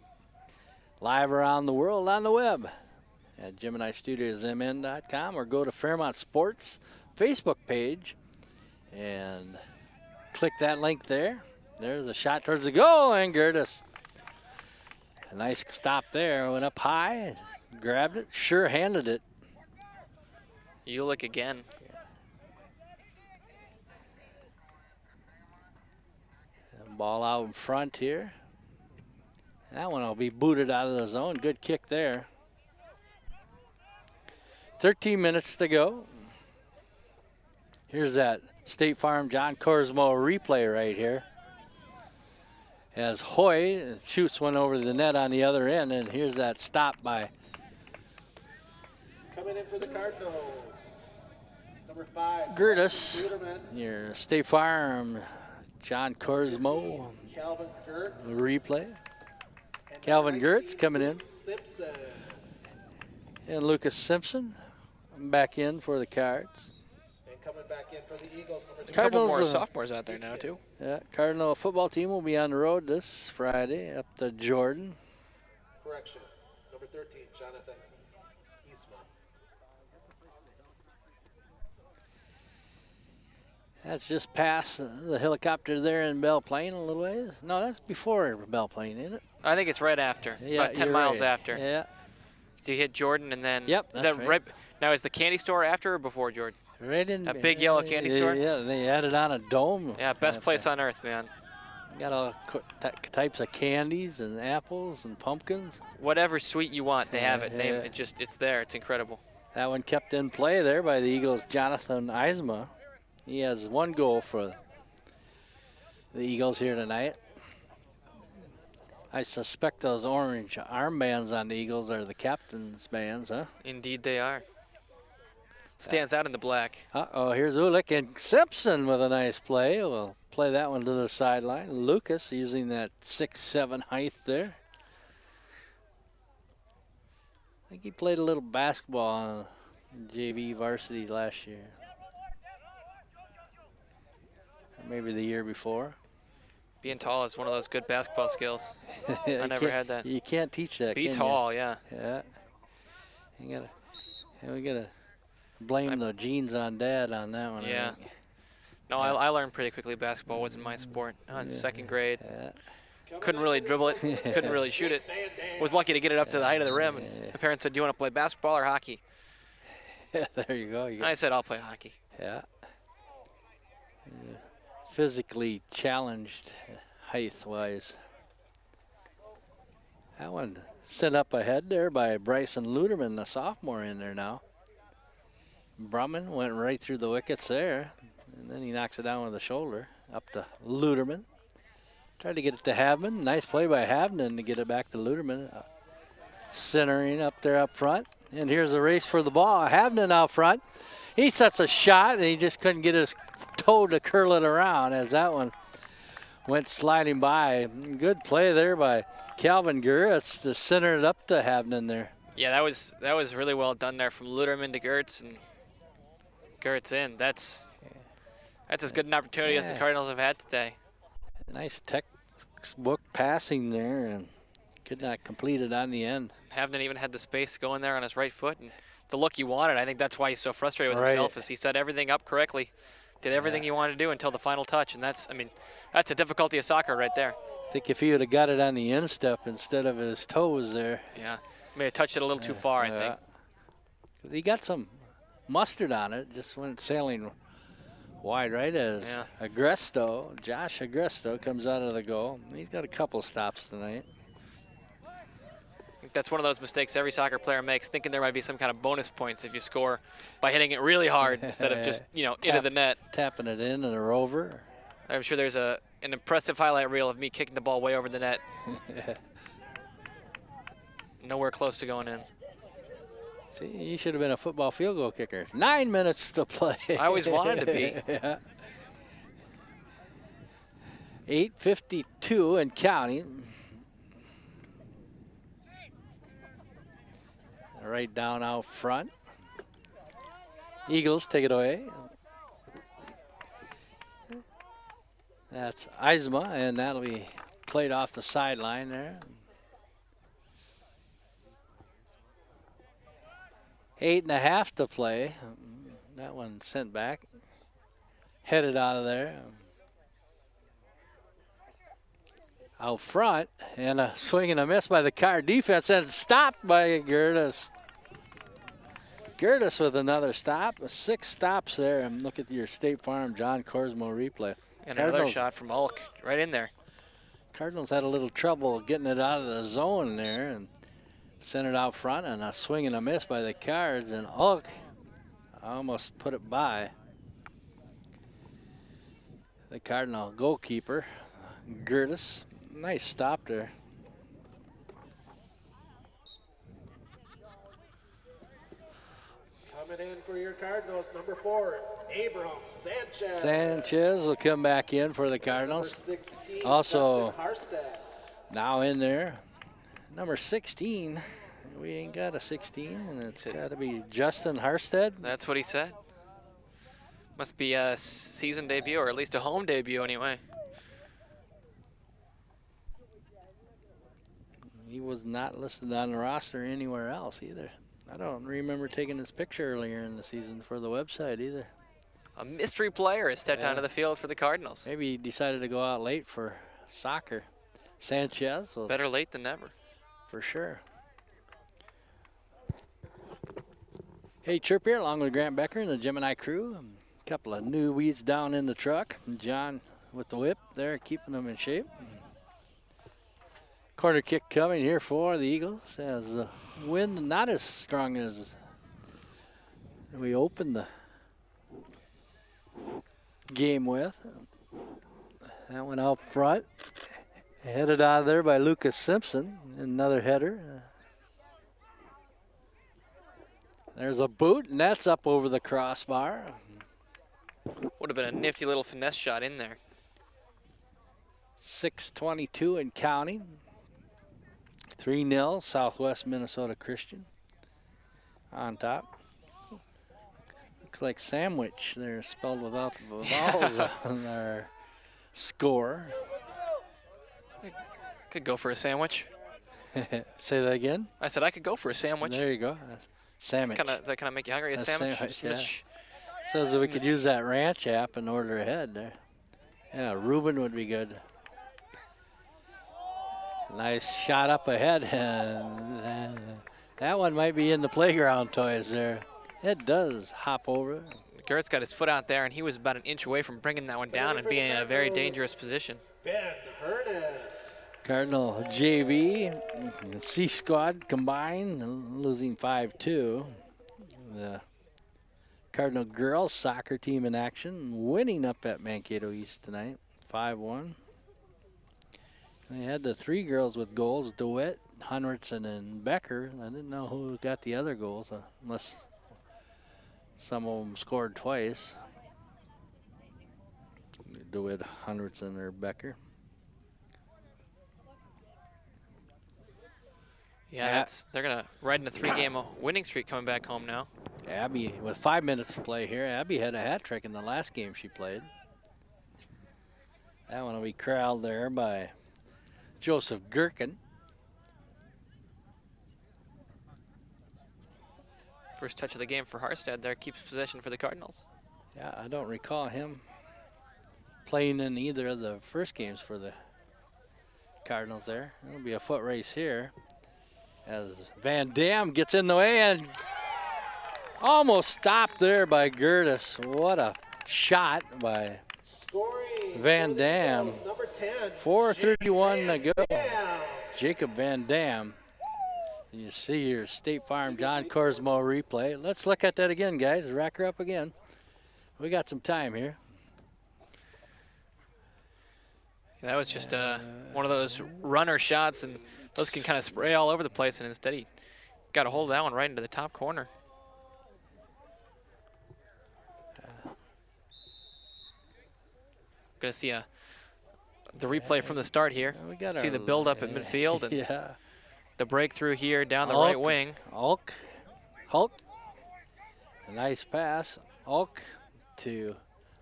Live around the world on the web at GeminiStudiosMN.com, or go to Fairmont Sports Facebook page and click that link there. There's a shot towards the goal, and Gertis. A nice stop there. Went up high, grabbed it, sure-handed it. You look again. Ball out in front here. That one will be booted out of the zone. Good kick there. 13 minutes to go. Here's that State Farm John Corsmo replay right here. As Hoy shoots one over the net on the other end, and here's that stop by. Coming in for the Cardinals, number 5, Gertis, your State Farm John Korsmo. Calvin Gertz. Replay. Calvin Gertz coming in. Simpson. And Lucas Simpson back in for the Cards. And coming back in for the Eagles. A couple more sophomores out there now, too. Yeah, Cardinal football team will be on the road this Friday up to Jordan. Correction. Number 13, Jonathan Isma. That's just past the helicopter there in Belle Plaine a little ways. No, that's before Belle Plaine, isn't it? I think it's right after, Yeah, about 10 you're miles right. after. Yeah. So you hit Jordan and then. Yep, Is that's that right. Now, is the candy store after or before Jordan? Right in That big yellow candy store? Yeah, they added on a dome. Yeah, best place on earth, man. Got all types of candies and apples and pumpkins. Whatever sweet you want, they have it. Yeah. It's there. It's incredible. That one kept in play there by the Eagles' Jonathan Isma. He has one goal for the Eagles here tonight. I suspect those orange armbands on the Eagles are the captain's bands, huh? Indeed, they are. Stands out in the black. Uh-oh, here's Ulick and Simpson with a nice play. We'll play that one to the sideline. Lucas using that 6'7" height there. I think he played a little basketball on JV varsity last year. Or maybe the year before. Being tall is one of those good basketball skills. I never had that. You can't teach that, Be can tall, you? yeah. Yeah. We gotta blame the genes on Dad on that one. I Yeah. think. No, I learned pretty quickly basketball wasn't my sport. In second grade. Couldn't really dribble it. Couldn't really shoot it. Was lucky to get it up to the height of the rim. And my parents said, "Do you want to play basketball or hockey?" Yeah, there you go. And I said, "I'll play hockey." Yeah. Physically challenged height-wise. That one sent up ahead there by Bryson Luderman, the sophomore in there now. Brumman went right through the wickets there, and then he knocks it down with the shoulder up to Luderman. Tried to get it to Havman. Nice play by Havnan to get it back to Luderman. Centering up there up front. And here's a race for the ball. Havnan out front. He sets a shot, and he just couldn't get his toe to curl it around as that one went sliding by. Good play there by Calvin Gertz to center it up to Havnan there. Yeah, that was really well done there from Luderman to Gertz and Gertz in. That's as good an opportunity as the Cardinals have had today. Nice textbook passing there, and could not complete it on the end. Havnan even had the space to go in there on his right foot and the look he wanted. I think that's why he's so frustrated with himself, is he set everything up correctly, did everything he wanted to do until the final touch, and that's a difficulty of soccer right there. I think if he would have got it on the instep instead of his toes there. Yeah, may have touched it a little too far, I think. He got some mustard on it, just went sailing wide right as Josh Agresto comes out of the goal. He's got a couple stops tonight. I think that's one of those mistakes every soccer player makes, thinking there might be some kind of bonus points if you score by hitting it really hard instead of just, into the net. Tapping it in and a over. I'm sure there's an impressive highlight reel of me kicking the ball way over the net. Nowhere close to going in. See, you should have been a football field goal kicker. 9 minutes to play. I always wanted to be. Yeah. 8:52 and counting. Right down out front. Eagles take it away. That's Isma, and that'll be played off the sideline there. 8.5 to play. That one sent back. Headed out of there. Out front, and a swing and a miss by the Card defense, and stopped by Gertis. Gertis with another stop. 6 stops there. And look at your State Farm John Korsmo replay. And another shot from Hulk right in there. Cardinals had a little trouble getting it out of the zone there and sent it out front, and a swing and a miss by the Cards, and Hulk almost put it by the Cardinal goalkeeper, Gertis. Nice stop there. Coming in for your Cardinals, number 4, Abraham Sanchez. Sanchez will come back in for the Cardinals. Number 16, Also, Justin Harstad. now in there, number 16. We ain't got a 16, and it's got to be Justin Harstead. That's what he said. Must be a season debut, or at least a home debut anyway. He was not listed on the roster anywhere else either. I don't remember taking his picture earlier in the season for the website either. A mystery player has stepped onto the field for the Cardinals. Maybe he decided to go out late for soccer. Sanchez. Better late than never. For sure. Hey, Chirp here along with Grant Becker and the Gemini crew. A couple of new weeds down in the truck. John with the whip there, keeping them in shape. Corner kick coming here for the Eagles as the wind not as strong as we opened the game with. That one out front. Headed out of there by Lucas Simpson. Another header. There's a boot, and that's up over the crossbar. Would have been a nifty little finesse shot in there. 6:22 and counting. 3-0, Southwest Minnesota Christian on top. Looks like sandwich there, spelled without the vowels on our score. Could go for a sandwich. Say that again? I said I could go for a sandwich. There you go. Sandwich. Does that kind of make you hungry? A sandwich? Yeah. Says that we could use that ranch app and order ahead there. Yeah, Reuben would be good. Nice shot up ahead. And that one might be in the playground toys there. It does hop over. Gert's got his foot out there, and he was about an inch away from bringing that one down and being in a very dangerous position. Ben Hurtis. Cardinal JV and C squad combined, losing 5-2. The Cardinal girls soccer team in action, winning up at Mankato East tonight, 5-1. They had the 3 girls with goals, DeWitt, Hundertson, and Becker. I didn't know who got the other goals, unless some of them scored twice. DeWitt, Hundertson, or Becker. Yeah, they're going to ride in a 3-game winning streak coming back home now. Abby, with 5 minutes to play here, Abby had a hat trick in the last game she played. That one will be corralled there by Joseph Gherkin. First touch of the game for Harstad there, keeps possession for the Cardinals. Yeah, I don't recall him playing in either of the first games for the Cardinals there. It'll be a foot race here as Van Dam gets in the way and almost stopped there by Gertis. What a shot by Van Dam. 4:31 to go. Jacob Van Dam. You see your State Farm John Corsmo replay. Let's look at that again, guys. Rack her up again. We got some time here. That was just one of those runner shots, and those can kind of spray all over the place, and instead he got a hold of that one right into the top corner. Gonna see the replay from the start here. We got see the build up at midfield and yeah. The breakthrough here down the right wing. Hulk. A nice pass. Hulk to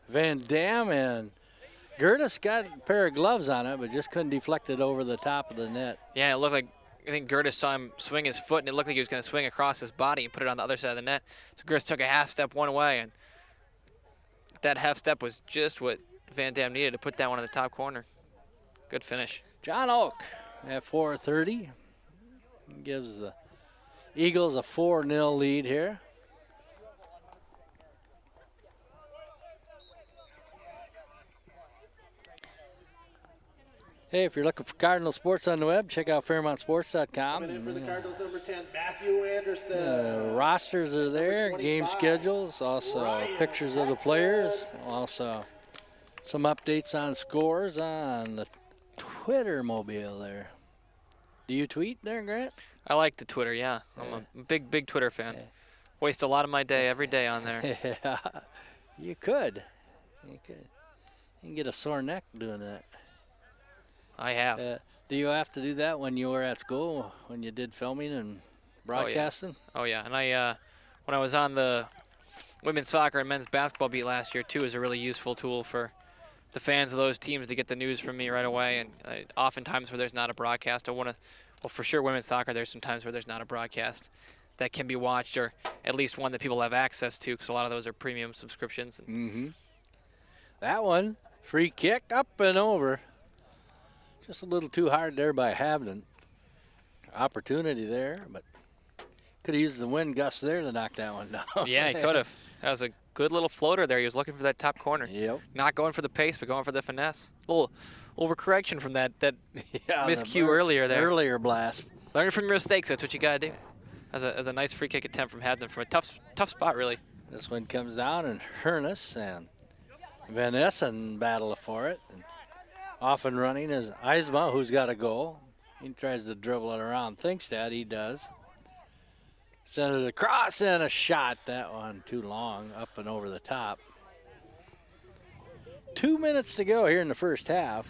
Van Dam, and Gertis got a pair of gloves on it, but just couldn't deflect it over the top of the net. Yeah, it looked like, I think Gertis saw him swing his foot, and it looked like he was going to swing across his body and put it on the other side of the net. So Gertis took a half step one way, and that half step was just what Van Dam needed to put that one in the top corner. Good finish. John Oak at 4:30 gives the Eagles a 4-0 lead here. Hey, if you're looking for Cardinal sports on the web, check out FairmontSports.com. Coming in for the Cardinals, number 10, Matthew Anderson. Rosters are there, game schedules, also pictures of the players, also some updates on scores on the Twitter mobile there. Do you tweet there, Grant? I like the Twitter, yeah. I'm a big Twitter fan. Waste a lot of my day every day on there. Yeah, you could. You can get a sore neck doing that. I have. Do you have to do that when you were at school, when you did filming and broadcasting? Oh yeah, and I when I was on the women's soccer and men's basketball beat last year too, is a really useful tool for the fans of those teams to get the news from me right away. And oftentimes where there's not a broadcast, well, for sure women's soccer, there's some times where there's not a broadcast that can be watched, or at least one that people have access to, because a lot of those are premium subscriptions. Mm-hmm. That one, free kick, up and over. Just a little too hard there by Havnen. Opportunity there, but could have used the wind gust there to knock that one down. Yeah, he could have. That was a good little floater there. He was looking for that top corner. Yep. Not going for the pace, but going for the finesse. A little overcorrection from that Yeah, miscue earlier there. Earlier blast. Learn from your mistakes. That's what you got to do. As a nice free kick attempt from Havnen from a tough spot, really. This one comes down, and Hernus and Van Essen battle for it. And off and running is Eisma, who's got a goal. He tries to dribble it around. Thinks that he does. Sends it across and a shot. That one too long, up and over the top. 2 minutes to go here in the first half.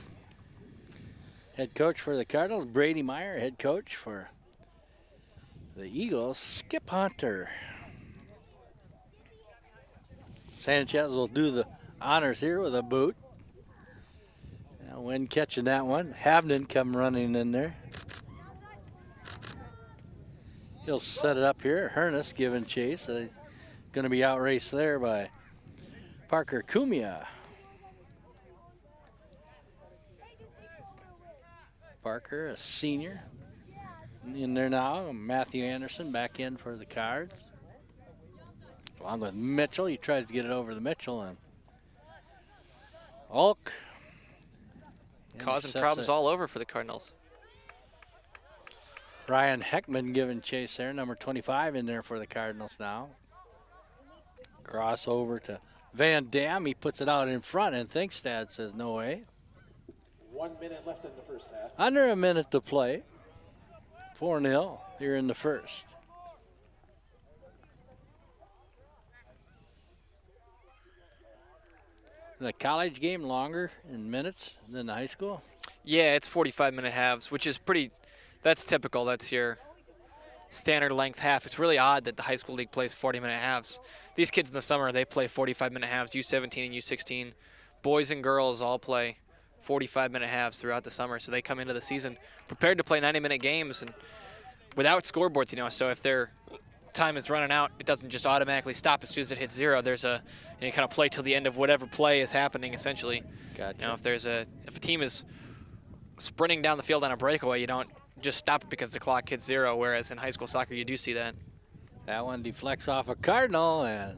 Head coach for the Cardinals, Brady Meyer. Head coach for the Eagles, Skip Hunter. Sanchez will do the honors here with a boot. Now, when catching that one, Havnen come running in there. He'll set it up here. Hernus giving chase. Going to be outraced there by Parker Cumia. Parker, a senior. In there now, Matthew Anderson back in for the Cards. Along with Mitchell. He tries to get it over to Mitchell, and Ulk causing problems all over for the Cardinals. Ryan Heckman giving chase there, number 25 in there for the Cardinals now. Cross over to Van Dam. He puts it out in front, and Thinkstad says no way. 1 minute left in the first half. Under a minute to play. 4-0 here in the first. The college game longer in minutes than the high school? Yeah, it's 45-minute halves, which is that's typical. That's your standard length half. It's really odd that the high school league plays 40-minute halves. These kids in the summer, they play 45-minute halves. U17 and U16, boys and girls all play 45-minute halves throughout the summer. So they come into the season prepared to play 90-minute games and without scoreboards, so if their time is running out, it doesn't just automatically stop as soon as it hits zero. There's you kind of play till the end of whatever play is happening, essentially. Gotcha. If a team is sprinting down the field on a breakaway, you don't just stop it because the clock hits zero, whereas in high school soccer you do see that. That one deflects off a Cardinal, and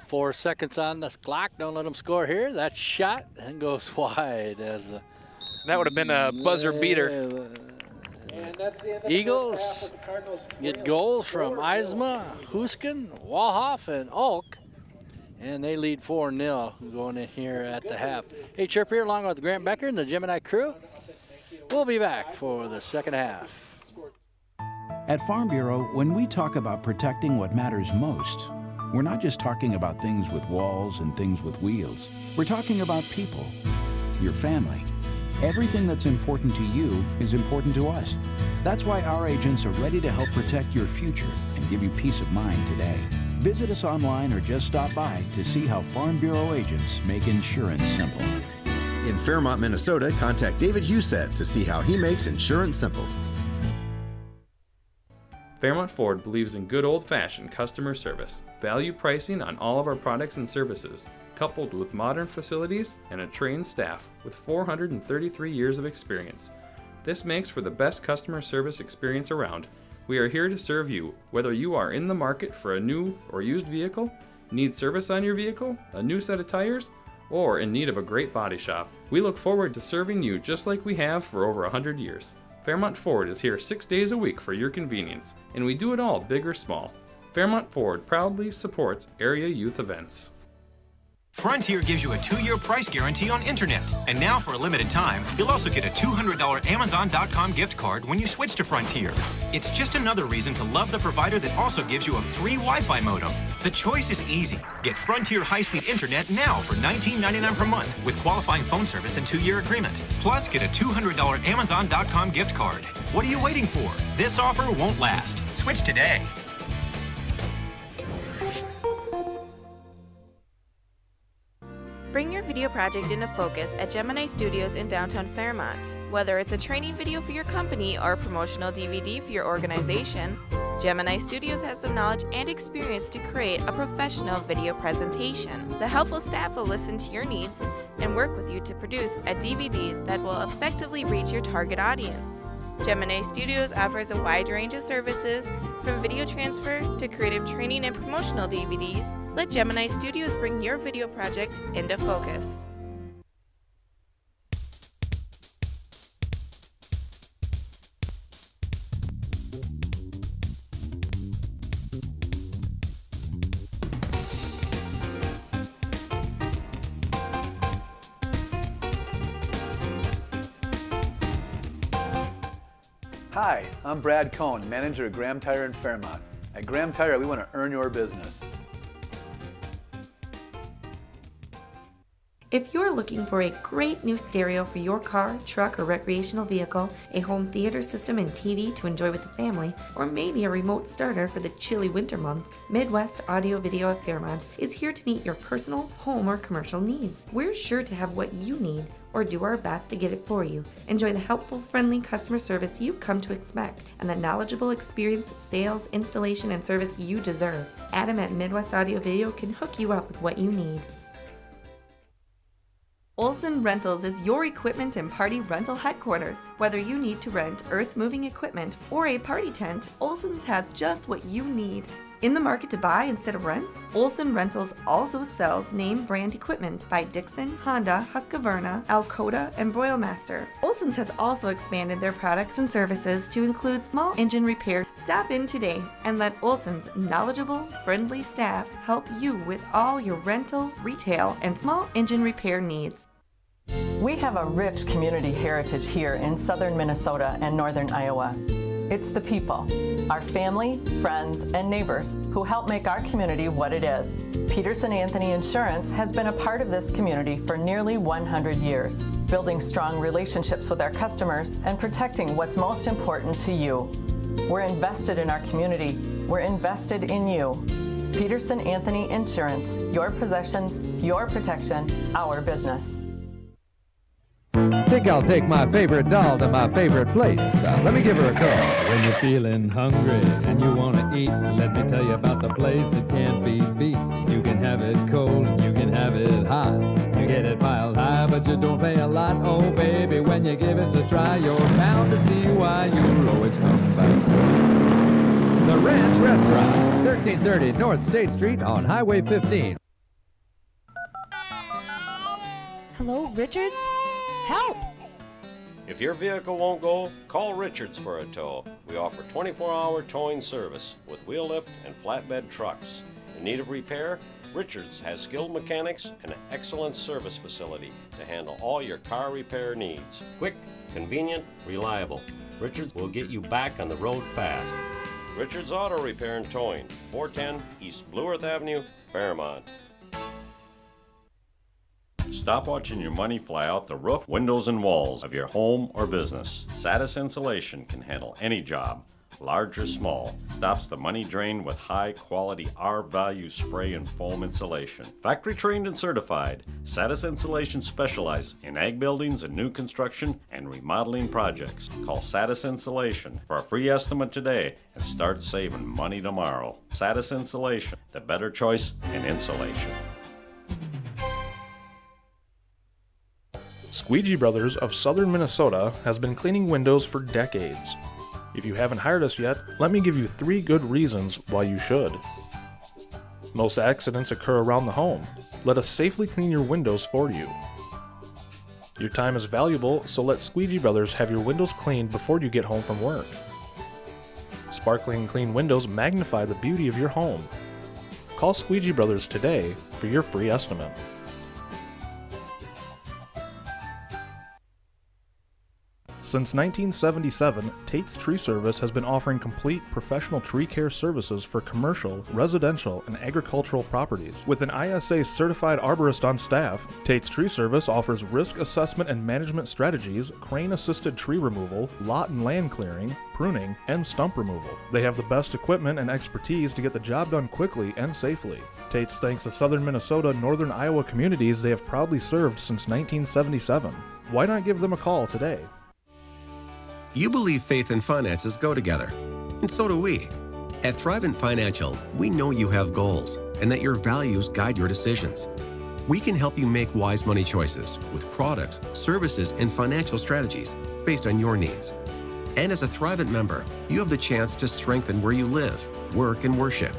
4 seconds on the clock. Don't let them score here. That shot and goes wide. That would have been a buzzer beater. And that's the end of Eagles the first half of the Cardinals get goals from Eisma, Husken, Walhoff, and Ulk. And they lead 4-0 going in here at the half. Hey, Chirp here along with Grant Becker and the Gemini crew. We'll be back for the second half. At Farm Bureau, when we talk about protecting what matters most, we're not just talking about things with walls and things with wheels. We're talking about people, your family. Everything that's important to you is important to us. That's why our agents are ready to help protect your future and give you peace of mind today. Visit us online or just stop by to see how Farm Bureau agents make insurance simple. In Fairmont, Minnesota, contact David Husett to see how he makes insurance simple. Fairmont Ford believes in good old-fashioned customer service, value pricing on all of our products and services, coupled with modern facilities and a trained staff with 433 years of experience. This makes for the best customer service experience around. We are here to serve you, whether you are in the market for a new or used vehicle, need service on your vehicle, a new set of tires, or in need of a great body shop. We look forward to serving you just like we have for over 100 years. Fairmont Ford is here 6 days a week for your convenience, and we do it all big or small. Fairmont Ford proudly supports area youth events. Frontier gives you a 2-year price guarantee on internet. And now for a limited time, you'll also get a $200 Amazon.com gift card when you switch to Frontier. It's just another reason to love the provider that also gives you a free Wi-Fi modem. The choice is easy. Get Frontier high-speed internet now for $19.99 per month with qualifying phone service and 2-year agreement. Plus, get a $200 Amazon.com gift card. What are you waiting for? This offer won't last. Switch today. Bring your video project into focus at Gemini Studios in downtown Fairmont. Whether it's a training video for your company or a promotional DVD for your organization, Gemini Studios has the knowledge and experience to create a professional video presentation. The helpful staff will listen to your needs and work with you to produce a DVD that will effectively reach your target audience. Gemini Studios offers a wide range of services, from video transfer to creative training and promotional DVDs. Let Gemini Studios bring your video project into focus. Hi, I'm Brad Cohn, manager at Graham Tire in Fairmont. At Graham Tire, we want to earn your business. If you're looking for a great new stereo for your car, truck, or recreational vehicle, a home theater system and TV to enjoy with the family, or maybe a remote starter for the chilly winter months, Midwest Audio Video at Fairmont is here to meet your personal, home, or commercial needs. We're sure to have what you need, or do our best to get it for you. Enjoy the helpful, friendly customer service you've come to expect, and the knowledgeable experience, sales, installation, and service you deserve. Adam at Midwest Audio Video can hook you up with what you need. Olson Rentals is your equipment and party rental headquarters. Whether you need to rent earth-moving equipment or a party tent, Olson's has just what you need. In the market to buy instead of rent? Olson Rentals also sells name brand equipment by Dixon, Honda, Husqvarna, Alcoda, and Broilmaster. Olson's has also expanded their products and services to include small engine repair. Stop in today and let Olson's knowledgeable, friendly staff help you with all your rental, retail, and small engine repair needs. We have a rich community heritage here in southern Minnesota and northern Iowa. It's the people, our family, friends, and neighbors who help make our community what it is. Peterson Anthony Insurance has been a part of this community for nearly 100 years, building strong relationships with our customers and protecting what's most important to you. We're invested in our community. We're invested in you. Peterson Anthony Insurance, your possessions, your protection, our business. Think I'll take my favorite doll to my favorite place. Let me give her a call. When you're feeling hungry and you want to eat, let me tell you about the place that can't be beat. You can have it cold and you can have it hot. You get it piled high, but you don't pay a lot. Oh, baby, when you give it a try, you're bound to see why you'll always come back. It's the Ranch Restaurant, 1330 North State Street on Highway 15. Hello, Richards? Help! If your vehicle won't go, call Richards for a tow. We offer 24-hour towing service with wheel lift and flatbed trucks. In need of repair? Richards has skilled mechanics and an excellent service facility to handle all your car repair needs. Quick, convenient, reliable. Richards will get you back on the road fast. Richards Auto Repair and Towing, 410 East Blue Earth Avenue, Fairmont. Stop watching your money fly out the roof, windows, and walls of your home or business. Satis Insulation can handle any job, large or small. Stops the money drain with high-quality R-value spray and foam insulation. Factory trained and certified, Satis Insulation specializes in ag buildings and new construction and remodeling projects. Call Satis Insulation for a free estimate today and start saving money tomorrow. Satis Insulation, the better choice in insulation. Squeegee Brothers of southern Minnesota has been cleaning windows for decades. If you haven't hired us yet, let me give you 3 good reasons why you should. Most accidents occur around the home. Let us safely clean your windows for you. Your time is valuable, so let Squeegee Brothers have your windows cleaned before you get home from work. Sparkling clean windows magnify the beauty of your home. Call Squeegee Brothers today for your free estimate. Since 1977, Tate's Tree Service has been offering complete professional tree care services for commercial, residential, and agricultural properties. With an ISA certified arborist on staff, Tate's Tree Service offers risk assessment and management strategies, crane-assisted tree removal, lot and land clearing, pruning, and stump removal. They have the best equipment and expertise to get the job done quickly and safely. Tate's thanks the southern Minnesota, northern Iowa communities they have proudly served since 1977. Why not give them a call today? You believe faith and finances go together, and so do we. At Thrivent Financial, we know you have goals and that your values guide your decisions. We can help you make wise money choices with products, services, and financial strategies based on your needs. And as a Thrivent member, you have the chance to strengthen where you live, work, and worship.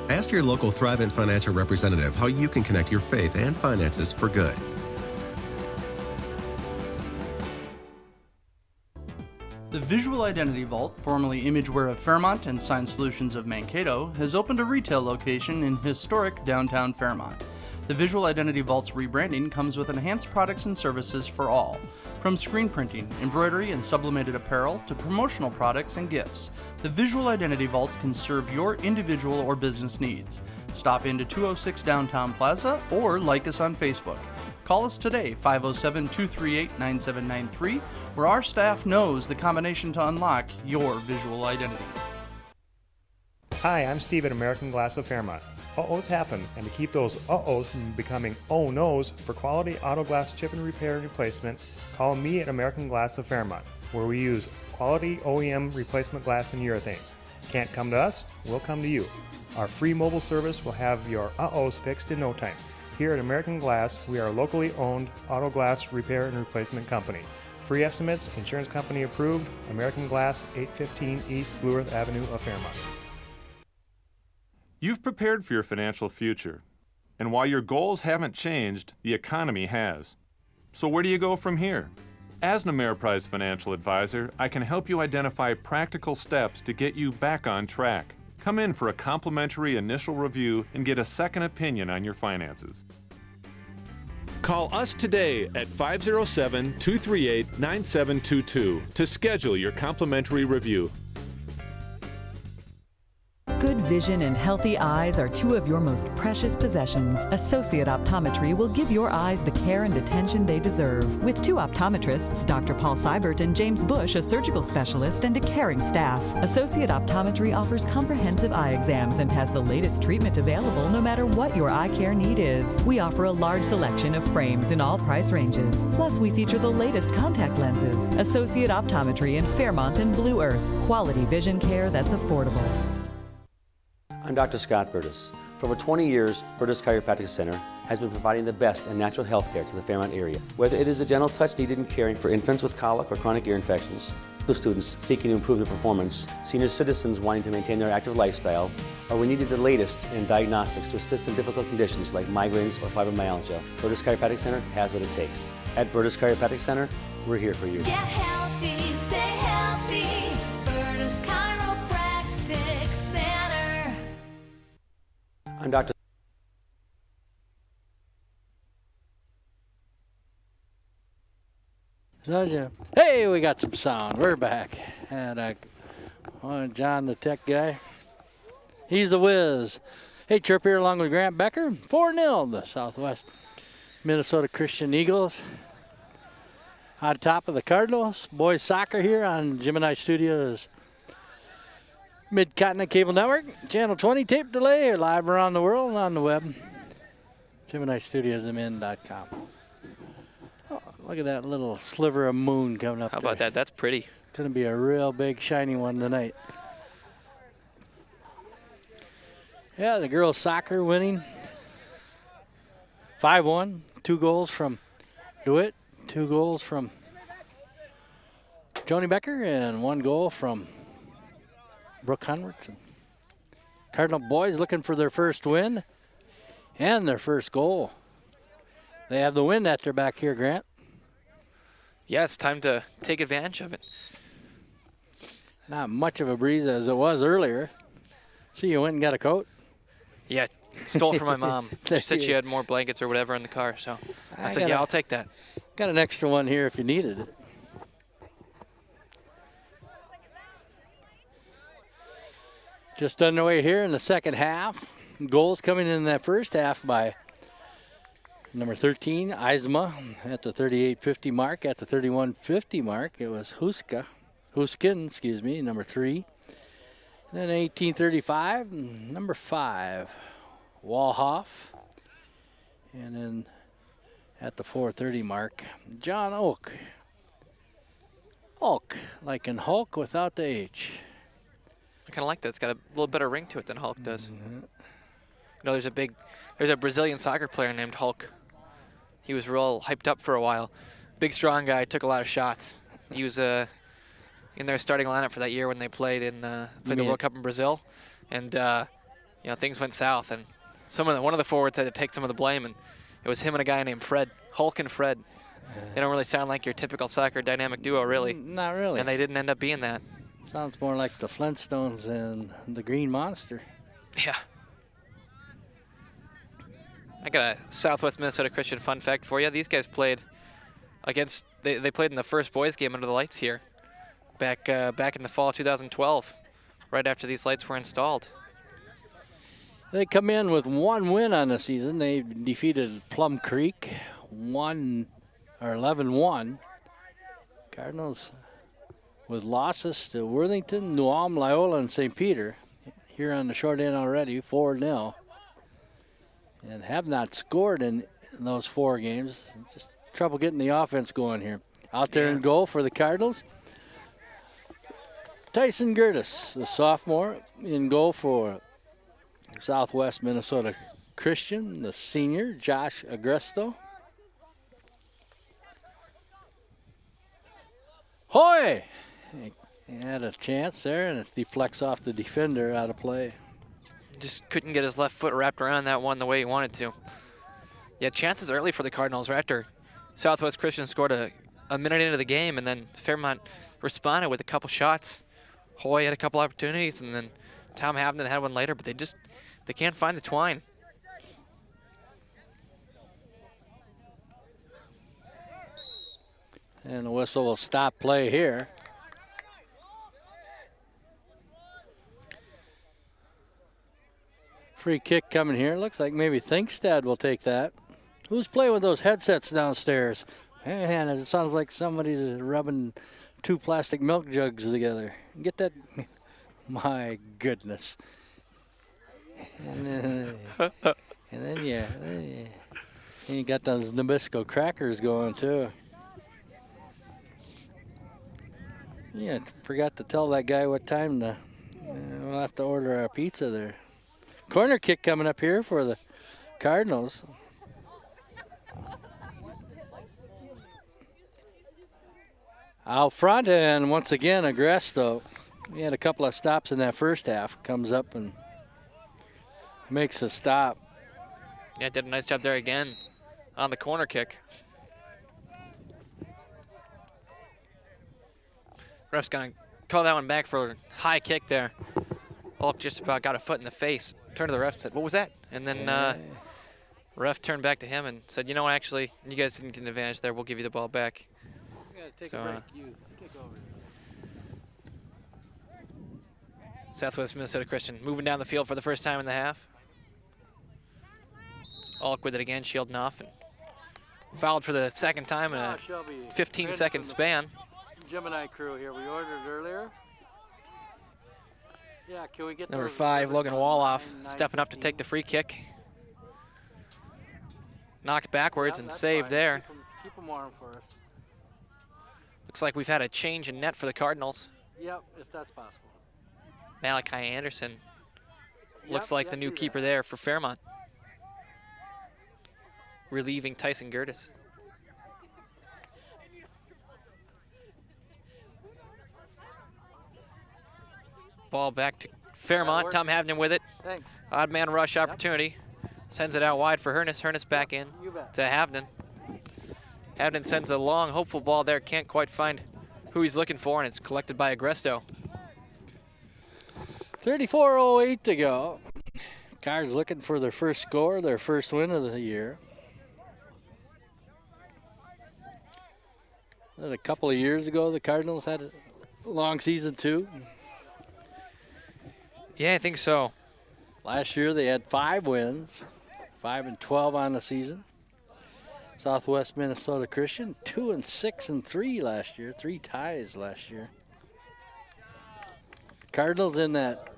Ask your local Thrivent Financial representative how you can connect your faith and finances for good. The Visual Identity Vault, formerly Imageware of Fairmont and Sign Solutions of Mankato, has opened a retail location in historic downtown Fairmont. The Visual Identity Vault's rebranding comes with enhanced products and services for all, from screen printing, embroidery, and sublimated apparel to promotional products and gifts. The Visual Identity Vault can serve your individual or business needs. Stop into 206 Downtown Plaza or like us on Facebook. Call us today, 507-238-9793, where our staff knows the combination to unlock your visual identity. Hi, I'm Steve at American Glass of Fairmont. Uh-ohs happen, and to keep those uh-ohs from becoming oh-nos, for quality auto glass chip and repair and replacement, call me at American Glass of Fairmont, where we use quality OEM replacement glass and urethanes. Can't come to us? We'll come to you. Our free mobile service will have your uh-ohs fixed in no time. Here at American Glass, we are a locally owned auto glass repair and replacement company. Free estimates, insurance company approved, American Glass, 815 East Blue Earth Avenue of Fairmont. You've prepared for your financial future, and while your goals haven't changed, the economy has. So where do you go from here? As an Ameriprise financial advisor, I can help you identify practical steps to get you back on track. Come in for a complimentary initial review and get a second opinion on your finances. Call us today at 507-238-9722 to schedule your complimentary review. Good vision and healthy eyes are two of your most precious possessions. Associate Optometry will give your eyes the care and attention they deserve. With two optometrists, Dr. Paul Seibert and James Bush, a surgical specialist, and a caring staff, Associate Optometry offers comprehensive eye exams and has the latest treatment available no matter what your eye care need is. We offer a large selection of frames in all price ranges. Plus, we feature the latest contact lenses. Associate Optometry in Fairmont and Blue Earth. Quality vision care that's affordable. I'm Dr. Scott Burtis. For over 20 years, Burtis Chiropractic Center has been providing the best in natural health care to the Fairmont area. Whether it is a gentle touch needed in caring for infants with colic or chronic ear infections, students seeking to improve their performance, senior citizens wanting to maintain their active lifestyle, or we needed the latest in diagnostics to assist in difficult conditions like migraines or fibromyalgia, Burtis Chiropractic Center has what it takes. At Burtis Chiropractic Center, we're here for you. Get healthy, stay healthy. Burtis Chiropractic Center. I'm Dr. Hey, we got some sound. We're back. And John, the tech guy, he's the whiz. Hey, Chirp here along with Grant Becker. 4-0, the Southwest Minnesota Christian Eagles. On top of the Cardinals. Boys soccer here on Gemini Studios. Mid-Continent Cable Network, Channel 20, tape delay, live around the world and on the web. GeminiStudiosMN.com. Oh, look at that little sliver of moon coming up. How about that? That's pretty. It's going to be a real big, shiny one tonight. Yeah, the girls' soccer winning 5-1. 2 goals from DeWitt, 2 goals from Joni Becker, and 1 goal from Brooke Hunwertson. Cardinal boys looking for their first win and their first goal. They have the wind at their back here, Grant. Yeah, it's time to take advantage of it. Not much of a breeze as it was earlier. See, you went and got a coat? Yeah, stole it from my mom. She said she had more blankets or whatever in the car, so I said, yeah, I'll take that. Got an extra one here if you needed it. Just underway here in the second half. Goals coming in that first half by number 13, Eisma, at the 38.50 mark. At the 31.50 mark, it was Huskin, number 3. And then 18.35, number 5, Walhoff. And then at the 4:30 mark, John Oak. Hulk, like in Hulk without the H. I kind of like that. It's got a little better ring to it than Hulk does. You know, there's a Brazilian soccer player named Hulk. He was real hyped up for a while. Big, strong guy, took a lot of shots. He was in their starting lineup for that year when they played the World Cup in Brazil, and you know, things went south, and one of the forwards had to take some of the blame, and it was him and a guy named Fred, Hulk and Fred. They don't really sound like your typical soccer dynamic duo, really. Not really. And they didn't end up being that. Sounds more like the Flintstones and the Green Monster. Yeah. I got a Southwest Minnesota Christian fun fact for you. These guys played they played in the first boys game under the lights here back in the fall of 2012, right after these lights were installed. They come in with 1 win on the season. They defeated Plum Creek 11-1. Cardinals with losses to Worthington, New Ulm, Loyola, and St. Peter. Here on the short end already, 4-0. And have not scored in those 4 games. Just trouble getting the offense going here. Out there in goal for the Cardinals, Tyson Gertis, the sophomore, in goal for Southwest Minnesota Christian. The senior, Josh Agresto. Hoy! He had a chance there, and it deflects off the defender out of play. Just couldn't get his left foot wrapped around that one the way he wanted to. Yeah, chances early for the Cardinals right after Southwest Christian scored a minute into the game, and then Fairmont responded with a couple shots. Hoy had a couple opportunities, and then Tom Havnen had one later, but they can't find the twine. And the whistle will stop play here. Free kick coming here. Looks like maybe Thinkstad will take that. Who's playing with those headsets downstairs? Man, it sounds like somebody's rubbing 2 plastic milk jugs together. Get that. My goodness. And then you got those Nabisco crackers going too. Yeah, forgot to tell that guy what time we'll have to order our pizza there. Corner kick coming up here for the Cardinals. Out front, and once again, Agresto. He had a couple of stops in that first half. Comes up and makes a stop. Yeah, did a nice job there again on the corner kick. Ref's gonna call that one back for a high kick there. Hulk just about got a foot in the face. Turned to the ref and said, "What was that?" And then ref turned back to him and said, "You know what, actually, you guys didn't get an advantage there. We'll give you the ball back." Take a break. You take over. Southwest Minnesota Christian moving down the field for the first time in the half. Hulk with it again, shielding off, and fouled for the second time in a 15-second span. Gemini crew here. We ordered earlier. Yeah, can we get Number 5, Logan Waloff, stepping up to take the free kick. Knocked backwards and saved there. Keep them warm for us. Looks like we've had a change in net for the Cardinals. Yep, if that's possible. Malachi Anderson looks like the new keeper there for Fairmont, relieving Tyson Gertis. Ball back to Fairmont. Tom Havnen with it. Thanks. Odd man rush opportunity. Sends it out wide for Hernus. Hernus back in to Havnen. Havnen sends a long, hopeful ball there. Can't quite find who he's looking for, and it's collected by Agresto. 34:08 to go. Cards looking for their first score, their first win of the year. A couple of years ago, the Cardinals had a long season too. Yeah, I think so. Last year they had 5 wins, 5-12 on the season. Southwest Minnesota Christian, 2-6-3 last year, 3 ties last year. Cardinals in that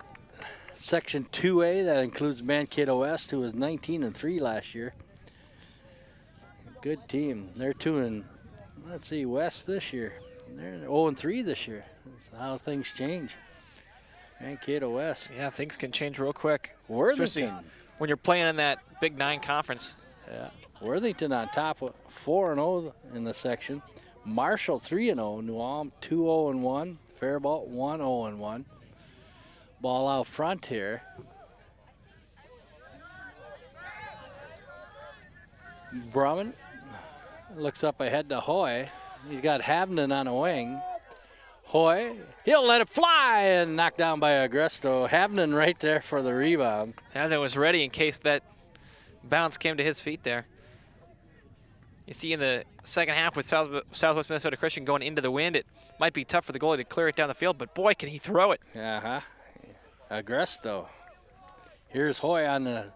Section 2A, that includes Mankato West, who was 19-3 last year. Good team. They're 2 West this year. They're 0-3 this year. That's how things change. Mankato West. Yeah, things can change real quick. Worthington. Especially when you're playing in that Big 9 conference. Yeah. Worthington on top with 4-0 in the section. Marshall 3-0. New Ulm 2-0-1. Faribault 1-0-1. Ball out front here. Brumman looks up ahead to Hoy. He's got Havnen on a wing. Hoy, he'll let it fly and knocked down by Agresto. Havnen right there for the rebound. Havnen was ready in case that bounce came to his feet there. You see in the second half with Southwest Minnesota Christian going into the wind, it might be tough for the goalie to clear it down the field, but boy, can he throw it. Uh-huh. Agresto. Here's Hoy on the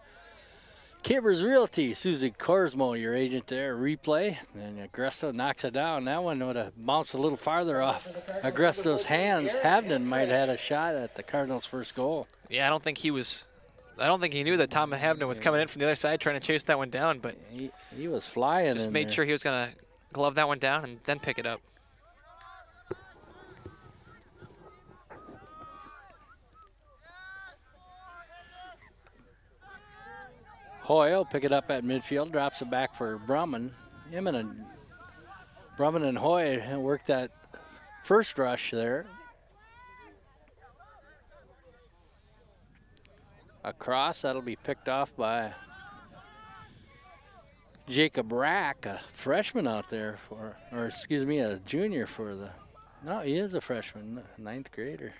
Kivers Realty. Susie Korsmo, your agent there, replay. And Agresto knocks it down. That one would have bounced a little farther off Agresto's hands. Havnen might have had a shot at the Cardinals' first goal. Yeah, I don't think he knew that Tom Havnen was coming in from the other side trying to chase that one down, but he was flying. Just made sure he was going to glove that one down and then pick it up. Hoy will pick it up at midfield, drops it back for Brumman. Brumman and Hoy worked that first rush there. Across, that'll be picked off by Jacob Rack, a freshman out there a junior for no, he is a freshman, 9th grader.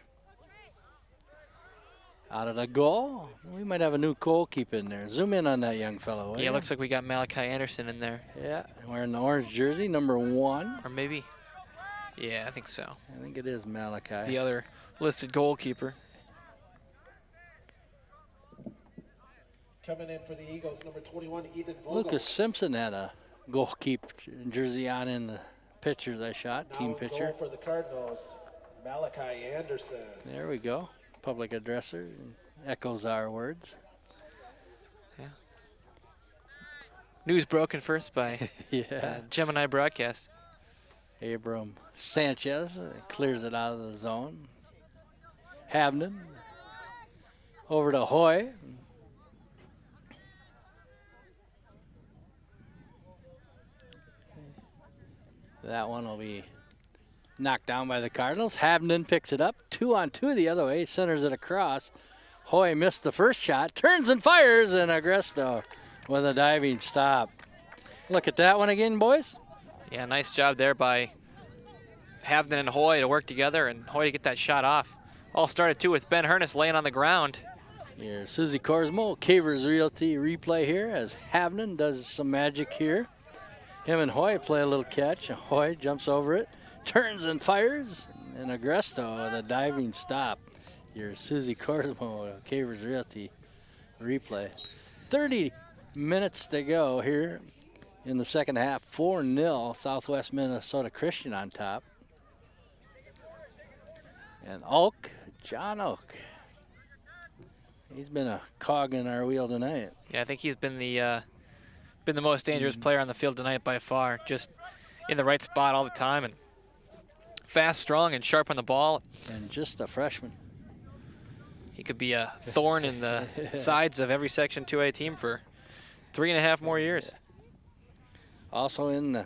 Out of the goal, we might have a new goalkeeper in there. Zoom in on that young fellow. Yeah, looks like we got Malachi Anderson in there. Yeah, wearing the orange jersey, number 1. Or maybe, yeah, I think so. I think it is Malachi. The other listed goalkeeper. Coming in for the Eagles, number 21, Ethan Vogel. Lucas Simpson had a goalkeeper jersey on in the pictures I shot, now team picture. Goal for the Cardinals, Malachi Anderson. There we go. Public addresser echoes our words. Yeah. News broken first by Gemini Broadcast. Abram Sanchez clears it out of the zone. Havnen over to Hoy. That one will be knocked down by the Cardinals. Havnen picks it up. 2-on-2 the other way. Centers it across. Hoy missed the first shot. Turns and fires. And Agresto with a diving stop. Look at that one again, boys. Yeah, nice job there by Havnen and Hoy to work together and Hoy to get that shot off. All started, too, with Ben Hernus laying on the ground. Here's Susie Korsmo, Cavers Realty replay here as Havnen does some magic here. Him and Hoy play a little catch. Hoy jumps over it. Turns and fires, and Agresto, the diving stop. Your Susie Korsmo, Cavers Realty replay. 30 minutes to go here in the second half. 4-0, Southwest Minnesota Christian on top. And John Oak, he's been a cog in our wheel tonight. Yeah, I think he's been the most dangerous player on the field tonight by far. Just in the right spot all the time and fast, strong, and sharp on the ball. And just a freshman. He could be a thorn in the sides of every Section 2A team for 3.5 more years. Also in the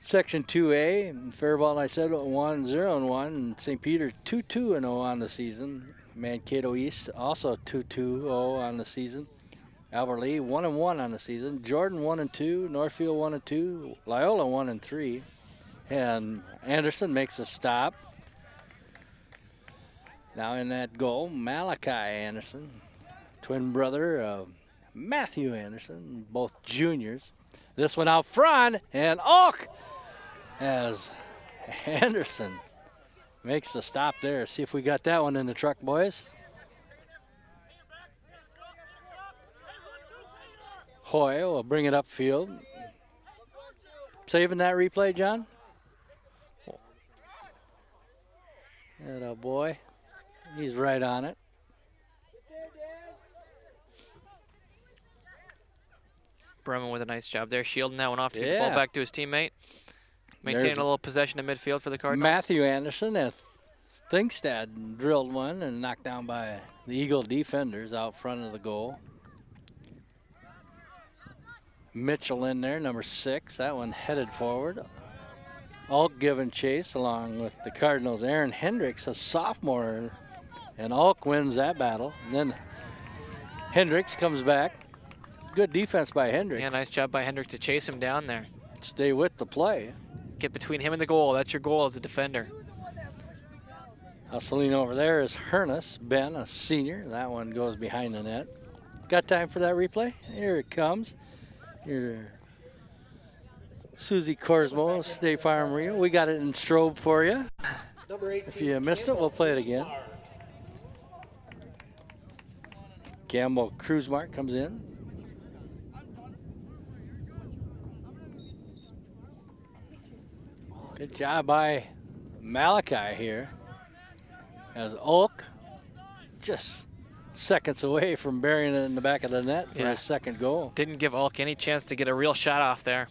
Section 2A, Faribault, I said 1-0-1, and St. Peter 2-2-0 on the season. Mankato East also 2-2-0 on the season. Albert Lee 1-1 on the season. Jordan 1-2, Northfield 1-2, Loyola 1-3. And Anderson makes a stop. Now in that goal, Malachi Anderson, twin brother of Matthew Anderson, both juniors. This one out front, and Oak as Anderson makes the stop there. See if we got that one in the truck, boys. Hoy will bring it upfield. Saving that replay, John? Atta boy. He's right on it. Bremen with a nice job there, shielding that one off to get the Yeah. ball back to his teammate. Maintaining There's a little possession in midfield for the Cardinals. Matthew Anderson at Thingstad drilled one and knocked down by the Eagle defenders out front of the goal. Mitchell in there, number 6. That one headed forward. Alk giving chase along with the Cardinals. Aaron Hendricks, a sophomore, and Alk wins that battle. And then Hendricks comes back. Good defense by Hendricks. Yeah, nice job by Hendricks to chase him down there. Stay with the play. Get between him and the goal. That's your goal as a defender. Hustling over there is Hernus, Ben, a senior. That one goes behind the net. Got time for that replay? Here it comes. Here, Susie Korsmo, State Farm Rio. We got it in strobe for you. If you missed it, we'll play it again. Campbell Cruzmark comes in. Good job by Malachi here. As Oak just seconds away from burying it in the back of the net for his second goal. Didn't give Alk any chance to get a real shot off there.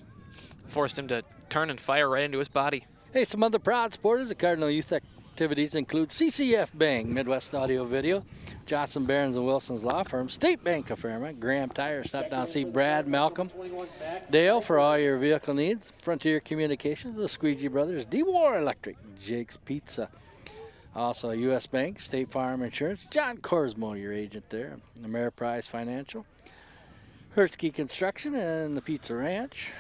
Forced him to turn and fire right into his body. Hey, some other proud supporters of Cardinal youth activities include CCF Bang, Midwest Audio Video, Johnson, Barons, and Wilson's Law Firm, State Bank of Fairmont, Graham Tire, stop down and see Brad, Malcolm, Dale for all your vehicle needs, Frontier Communications, the Squeegee Brothers, D-War Electric, Jake's Pizza. Also, U.S. Bank, State Farm Insurance, John Korsmo, your agent there, Ameriprise Financial, Hertzke Construction, and the Pizza Ranch.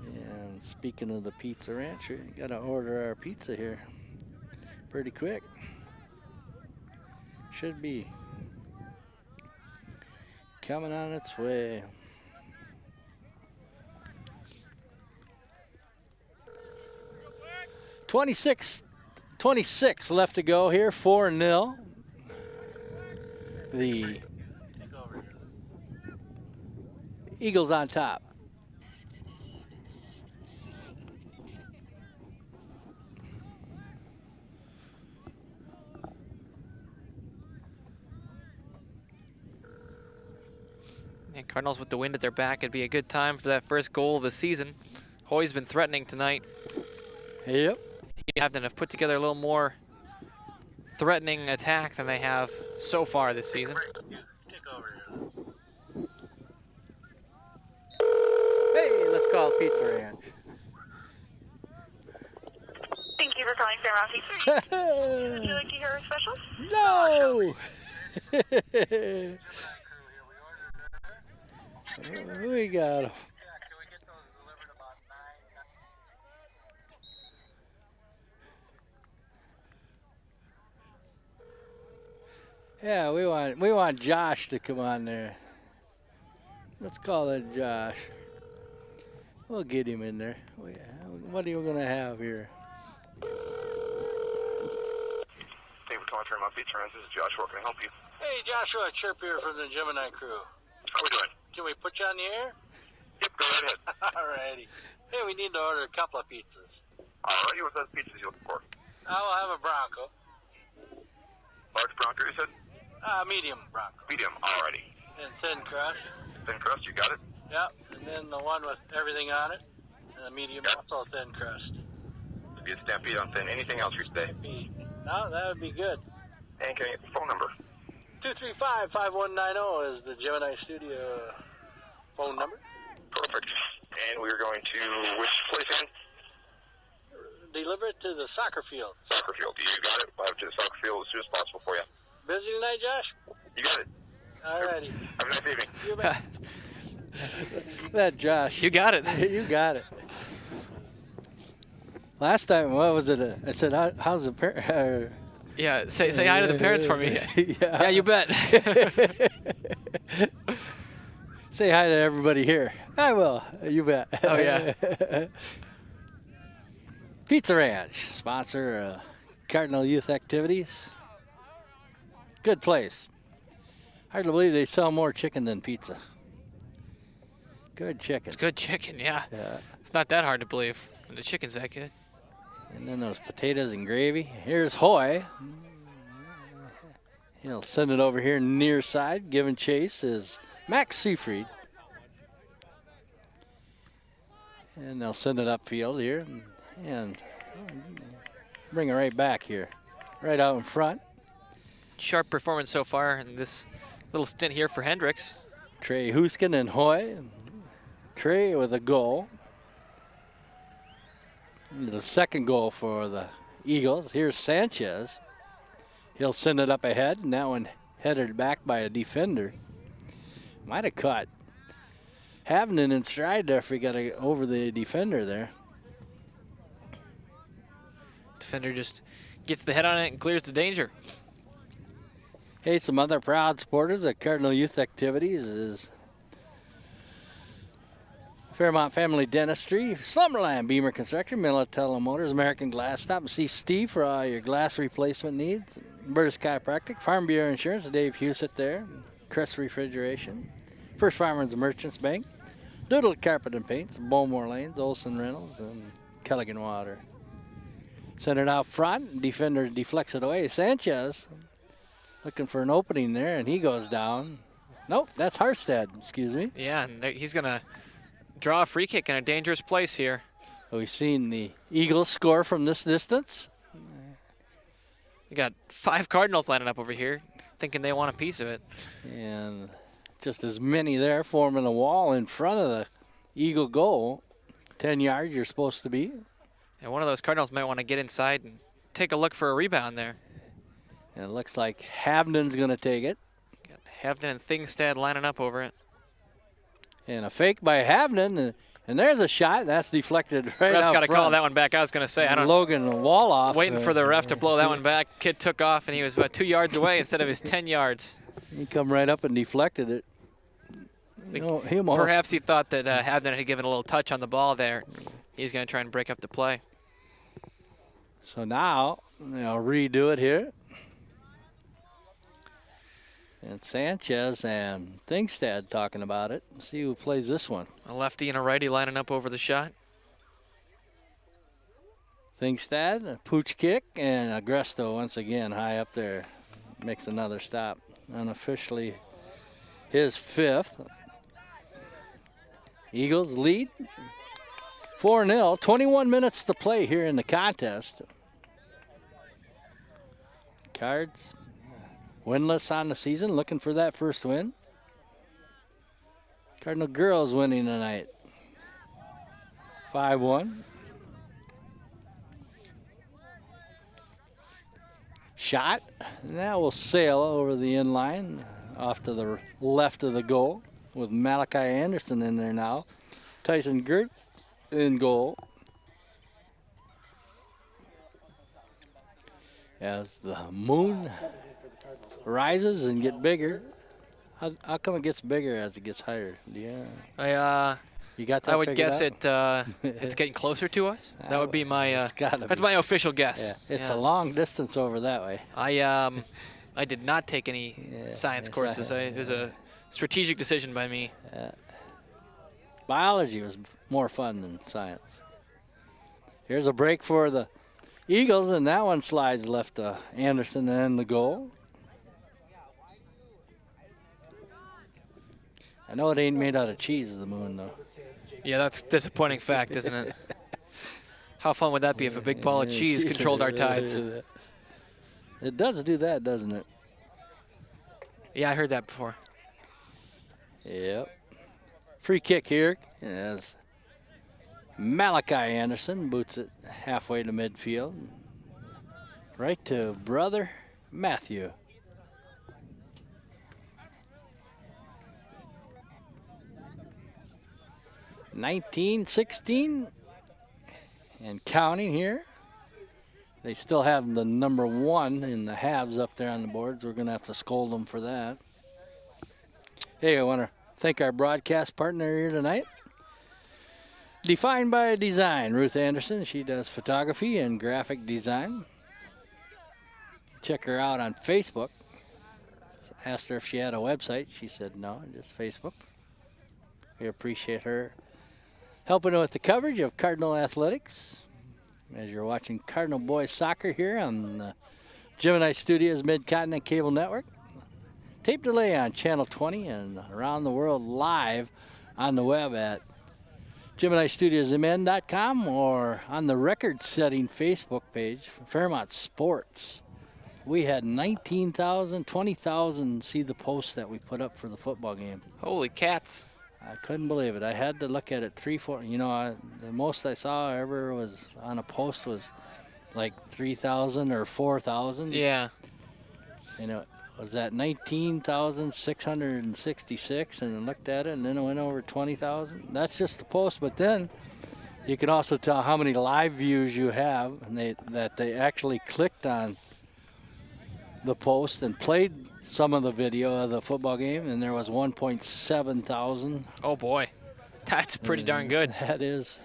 And speaking of the Pizza Ranch, you got to order our pizza here pretty quick. Should be coming on its way. $26 left to go here, 4-0. The Eagles on top. And Cardinals with the wind at their back, it'd be a good time for that first goal of the season. Hoy's been threatening tonight. Yep. You have to have put together a little more threatening attack than they have so far this season. Hey, let's call Pizza Ranch. Thank you for calling Fairmont Pizza. Would you like to hear our specials? No! We got 'em. Yeah, we want Josh to come on there. Let's call it Josh. We'll get him in there. What are you gonna have here? Thank you for calling Fairmont Pizza Ranch. This is Josh. How can I help you? Hey, Joshua Chirp here from the Gemini crew. How we doing? Can we put you on the air? Yep, go right ahead. Alrighty. Hey, we need to order a couple of pizzas. Alrighty, what size pizzas you looking for? I will have a Bronco. Large Bronco, you said? Medium Bronco. Medium, alrighty. And thin crust. Thin crust, you got it? Yep. And then the one with everything on it. And a medium also thin crust. To be a Stampede on thin. Anything else for today? No, that would be good. And can I get the phone number? 235-5190 is the Gemini Studio phone number. Perfect. And we're going to which place in? Deliver it to the soccer field. Soccer field. You got it. I'll have to the soccer field as soon as possible for you. Busy tonight, Josh? You got it. Alrighty. Have a nice evening. You bet. That Josh. You got it. You got it. Last time, what was it? I said, how's the parent? Yeah, say hi to the parents for me. Yeah, you bet. Say hi to everybody here. I will. You bet. Oh, yeah. Pizza Ranch, sponsor Cardinal Youth Activities. Good place. Hard to believe they sell more chicken than pizza. Good chicken. It's good chicken, yeah. Yeah. It's not that hard to believe when the chicken's that good. And then those potatoes and gravy. Here's Hoy. He'll send it over here near side. Giving chase is Max Seafried. And they'll send it upfield here and bring it right back here. Right out in front. Sharp performance so far in this little stint here for Hendricks. Trey Huskin and Hoy. Trey with a goal. The second goal for the Eagles. Here's Sanchez. He'll send it up ahead, and that one headed back by a defender. Might have caught Havnen in stride there if he got over the defender there. Defender just gets the head on it and clears the danger. Hey, some other proud supporters at Cardinal Youth Activities is Fairmont Family Dentistry, Slumberland Beamer Construction, Militello Motors, American Glass. Stop and see Steve for all your glass replacement needs. Burtis Chiropractic, Farm Bureau Insurance, Dave Husett there, Crest Refrigeration, First Farmers and Merchants Bank, Doodle Carpet and Paints, Bowmore Lanes, Olson Reynolds, and Kelligan Water. Send it out front, defender deflects it away. Sanchez looking for an opening there, and he goes down. Nope, that's Harstead, excuse me. Yeah, and he's going to draw a free kick in a dangerous place here. We've seen the Eagles score from this distance. We got 5 Cardinals lining up over here, thinking they want a piece of it. And just as many there forming a wall in front of the Eagle goal. 10 yards you're supposed to be. And one of those Cardinals might want to get inside and take a look for a rebound there. And it looks like Havnen's going to take it. Got Havnen and Thingstad lining up over it. And a fake by Havnen, and there's a shot. That's deflected right Ref's out got to front. call that one back. I was going to say, I don't. Logan Woloff. Waiting for the ref to blow that one back. Kid took off, and he was about 2 yards away instead of his 10 yards. He come right up and deflected it. Perhaps he thought that Havnen had given a little touch on the ball there. He's going to try and break up the play. So now they'll redo it here. And Sanchez and Thingstad talking about it. See who plays this one. A lefty and a righty lining up over the shot. Thingstad, a pooch kick, and Agresto once again high up there. Makes another stop. Unofficially his 5th. Eagles lead 4-0. 21 minutes to play here in the contest. Cards winless on the season, looking for that first win. Cardinal girls winning tonight. 5-1. Shot, and that will sail over the end line off to the left of the goal with Malachi Anderson in there now. Tyson Gert in goal. As the moon rises and get bigger. How come it gets bigger as it gets higher? Yeah. You got that I would figured guess out? it's getting closer to us. That would be my that's my official guess. Yeah. It's a long distance over that way. I did not take any science courses. It was a strategic decision by me. Biology was more fun than science. Here's a break for the Eagles, and that one slides left to Anderson and the goal. I know it ain't made out of cheese, the moon, though. Yeah, that's a disappointing fact, isn't it? How fun would that be if a big ball of cheese controlled our tides? It does do that, doesn't it? Yeah, I heard that before. Yep. Free kick here as Malachi Anderson boots it halfway to midfield. Right to brother Matthew. $19-16 and counting here. They still have the number 1 in the halves up there on the boards. We're going to have to scold them for that. Hey, I want to thank our broadcast partner here tonight. Defined by Design, Ruth Anderson. She does photography and graphic design. Check her out on Facebook. Asked her if she had a website. She said no, just Facebook. We appreciate her helping with the coverage of Cardinal athletics. As you're watching Cardinal boys soccer here on the Gemini Studios Mid-Continent Cable Network. Tape delay on Channel 20 and around the world live on the web at GeminiStudiosMN.com or on the record-setting Facebook page for Fairmont Sports. We had 19,000, 20,000 see the post that we put up for the football game. Holy cats. I couldn't believe it. I had to look at it 3-4. You know, the most I saw ever was on a post was like 3,000 or 4,000. Yeah. And it was at 19,666, and I looked at it, and then it went over 20,000. That's just the post, but then you can also tell how many live views you have, and that they actually clicked on the post and played some of the video of the football game, and there was 1.7 thousand. Oh boy, that's pretty darn good. That is.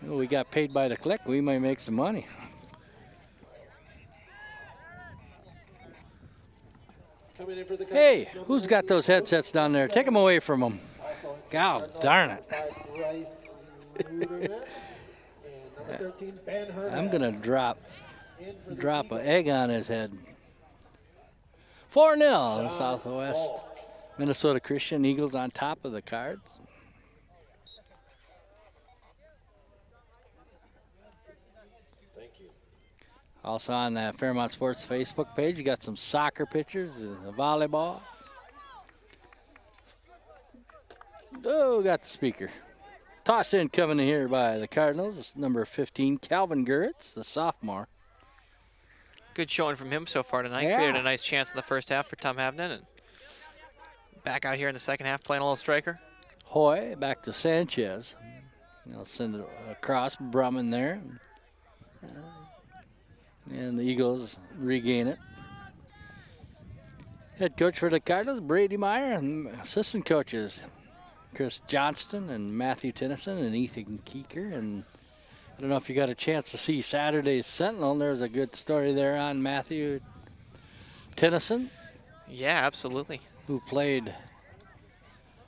Well, we got paid by the click. We might make some money. Hey, who's got those headsets down there? Take them away from them. God darn it. I'm going to drop an egg on his head. 4-0 Southwest Minnesota Christian Eagles on top of the Cards. Thank you. Also on the Fairmont Sports Facebook page, you got some soccer pictures, volleyball. Oh, got the speaker. Toss in coming in here by the Cardinals. It's number 15, Calvin Gerritz, the sophomore. Good showing from him so far tonight. Yeah. Created a nice chance in the first half for Tom Havnen, and back out here in the second half playing a little striker. Hoy back to Sanchez. I'll send it across, Brumman there. And the Eagles regain it. Head coach for the Cardinals, Brady Meyer, and assistant coaches, Chris Johnston and Matthew Tennyson and Ethan Keeker. And I don't know if you got a chance to see Saturday's Sentinel. There's a good story there on Matthew Tennyson. Yeah, absolutely. Who played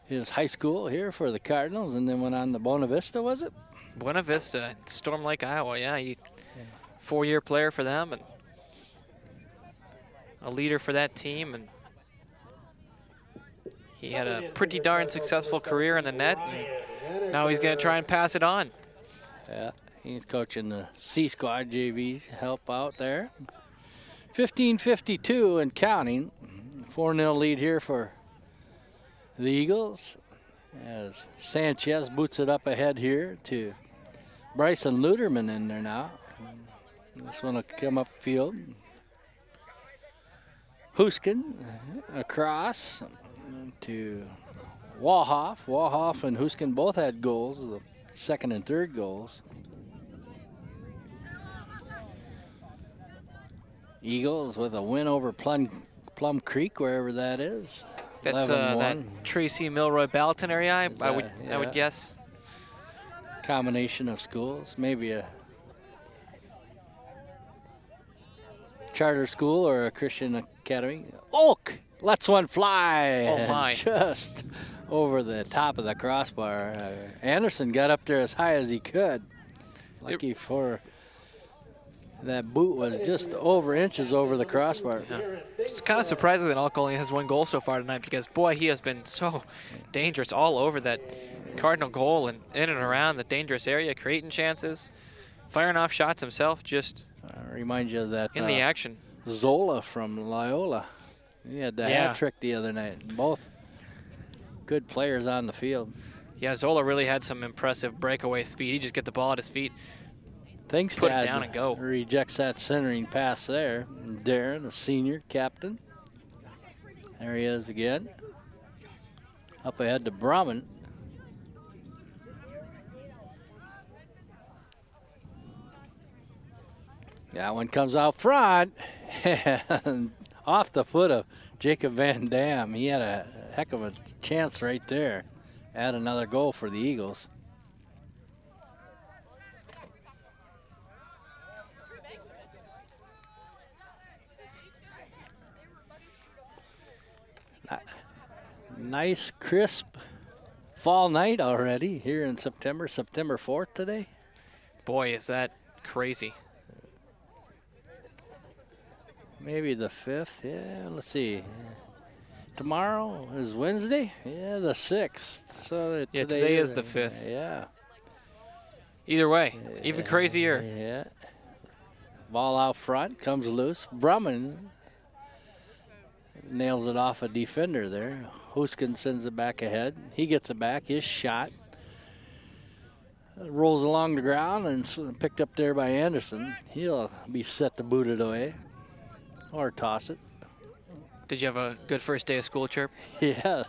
his high school here for the Cardinals and then went on to Buena Vista, was it? Buena Vista, Storm Lake, Iowa. Yeah, four-year player for them and a leader for that team. And he had a pretty darn successful career in the net. And now he's going to try and pass it on. Yeah. He's coaching the C Squad JVs, help out there. 15:52 and counting. 4-0 lead here for the Eagles as Sanchez boots it up ahead here to Bryson Luderman in there now. This one will come up field. Huskin across to Walhoff. Walhoff and Huskin both had goals, the second and third goals. Eagles with a win over Plum Creek, wherever that is. That's that Tracy Milroy Ballatin area, I would guess. Combination of schools, maybe a charter school or a Christian academy. Oak lets one fly. Oh my! Just over the top of the crossbar. Anderson got up there as high as he could. Lucky for. That boot was just inches over the crossbar. Yeah. It's kind of surprising that Elk only has one goal so far tonight because, boy, he has been so dangerous all over that Cardinal goal and in and around the dangerous area, creating chances, firing off shots himself, just remind you of that in the action. Zola from Loyola. He had the hat trick the other night. Both good players on the field. Yeah, Zola really had some impressive breakaway speed. He just get the ball at his feet. Thanks, put Dad it down and go. Rejects that centering pass there. Darren, the senior captain. There he is again. Up ahead to Brumman. That one comes out front. And off the foot of Jacob Van Dam. He had a heck of a chance right there. Add another goal for the Eagles. Nice, crisp fall night already here in September 4th today. Boy, is that crazy. Maybe the 5th. Yeah, let's see. Tomorrow is Wednesday. Yeah, the 6th. So Yeah, today is the 5th. Yeah. Either way, even crazier. Yeah. Ball out front, comes loose. Brumman nails it off a defender there. Huskin sends it back ahead. He gets it back. His shot rolls along the ground and picked up there by Anderson. He'll be set to boot it away or toss it. Did you have a good first day of school, Chirp? Yeah.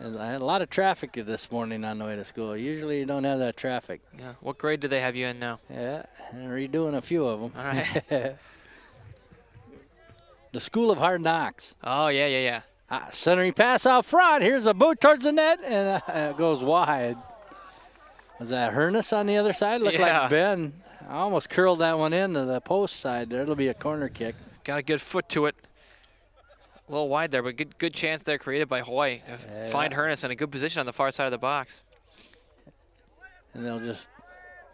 And I had a lot of traffic this morning on the way to school. Usually you don't have that traffic. Yeah. What grade do they have you in now? Yeah, and redoing a few of them. All right. The School of Hard Knocks. Oh, yeah. Centering pass out front. Here's a boot towards the net, and it goes wide. Was that Hernus on the other side? Looked like Ben. I almost curled that one into the post side there. It'll be a corner kick. Got a good foot to it. A little wide there, but good chance there created by Hoy to find Hernus in a good position on the far side of the box. And they'll just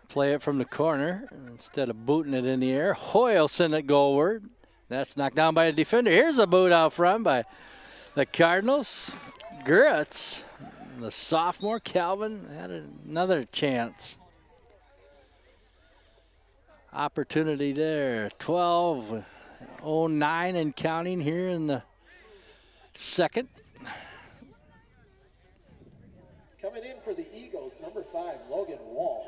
play it from the corner instead of booting it in the air. Hoy will send it goalward. That's knocked down by a defender. Here's a boot out front by the Cardinals. Gritz, the sophomore Calvin, had another chance. Opportunity there. 12:09 and counting here in the second. Coming in for the Eagles, number 5, Logan Wall.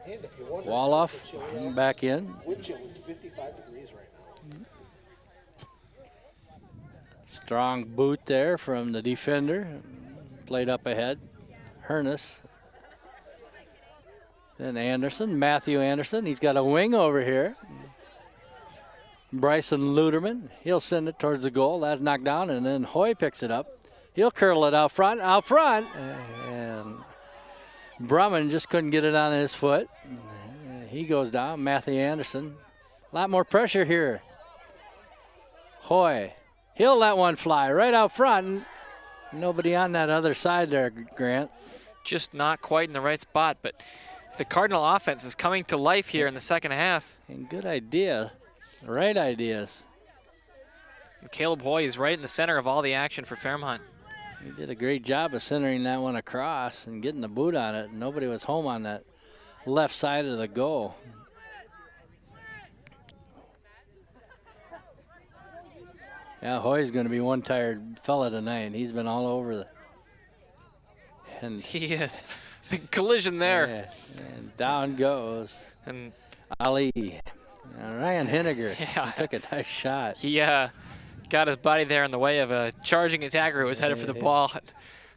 And if you wonder, Woloff back in. Wind chill is 55 degrees right now. Strong boot there from the defender. Played up ahead. Hernus. Then Anderson, Matthew Anderson. He's got a wing over here. Bryson Luderman. He'll send it towards the goal. That's knocked down, and then Hoy picks it up. He'll curl it out front. And Brumman just couldn't get it on his foot. He goes down. Matthew Anderson. A lot more pressure here. Hoy. He'll let one fly right out front. Nobody on that other side there, Grant. Just not quite in the right spot, but the Cardinal offense is coming to life here in the second half. And good idea. Right ideas. And Caleb Hoy is right in the center of all the action for Fairmont. He did a great job of centering that one across and getting the boot on it. Nobody was home on that left side of the goal. Yeah, Hoy's going to be one tired fella tonight. He's been all over the. And he is. Big collision there. Yeah, and down goes. And Ali. Ryan Henniger took a nice shot. He got his body there in the way of a charging attacker who was headed for the ball.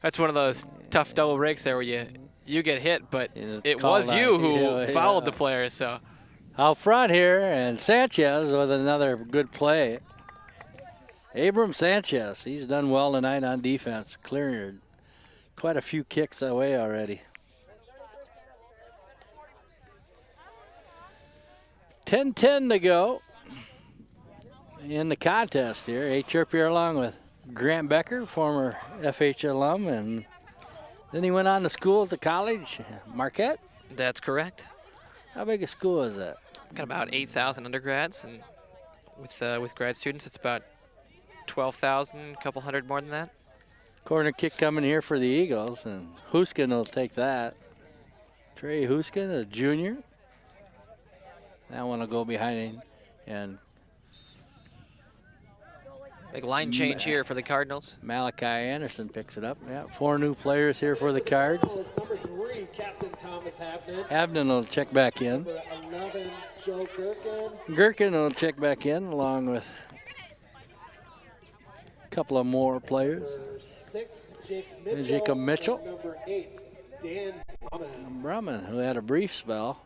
That's one of those tough double breaks there where you get hit, but it was you who fouled the player. So out front here, and Sanchez with another good play. Abram Sanchez, he's done well tonight on defense, clearing quite a few kicks away already. 10-10 to go in the contest here. A Chirp here along with Grant Becker, former FH alum, and then he went on to school at the college, Marquette. That's correct. How big a school is that? Got about 8,000 undergrads, and with grad students, it's about 12,000, a couple hundred more than that. Corner kick coming here for the Eagles, and Huskin will take that. Trey Huskin, a junior. That one will go behind him, and big line change here for the Cardinals. Malachi Anderson picks it up. Yeah, 4 new players here for the Cards. Number 3, Captain Thomas Havnen. Havnen will check back in. Number 11, Joe Gherkin. Gherkin will check back in along with a couple of more players. Number 6, Jake Mitchell. Jacob Mitchell. And number 8, Dan Brumman. Brumman, who had a brief spell.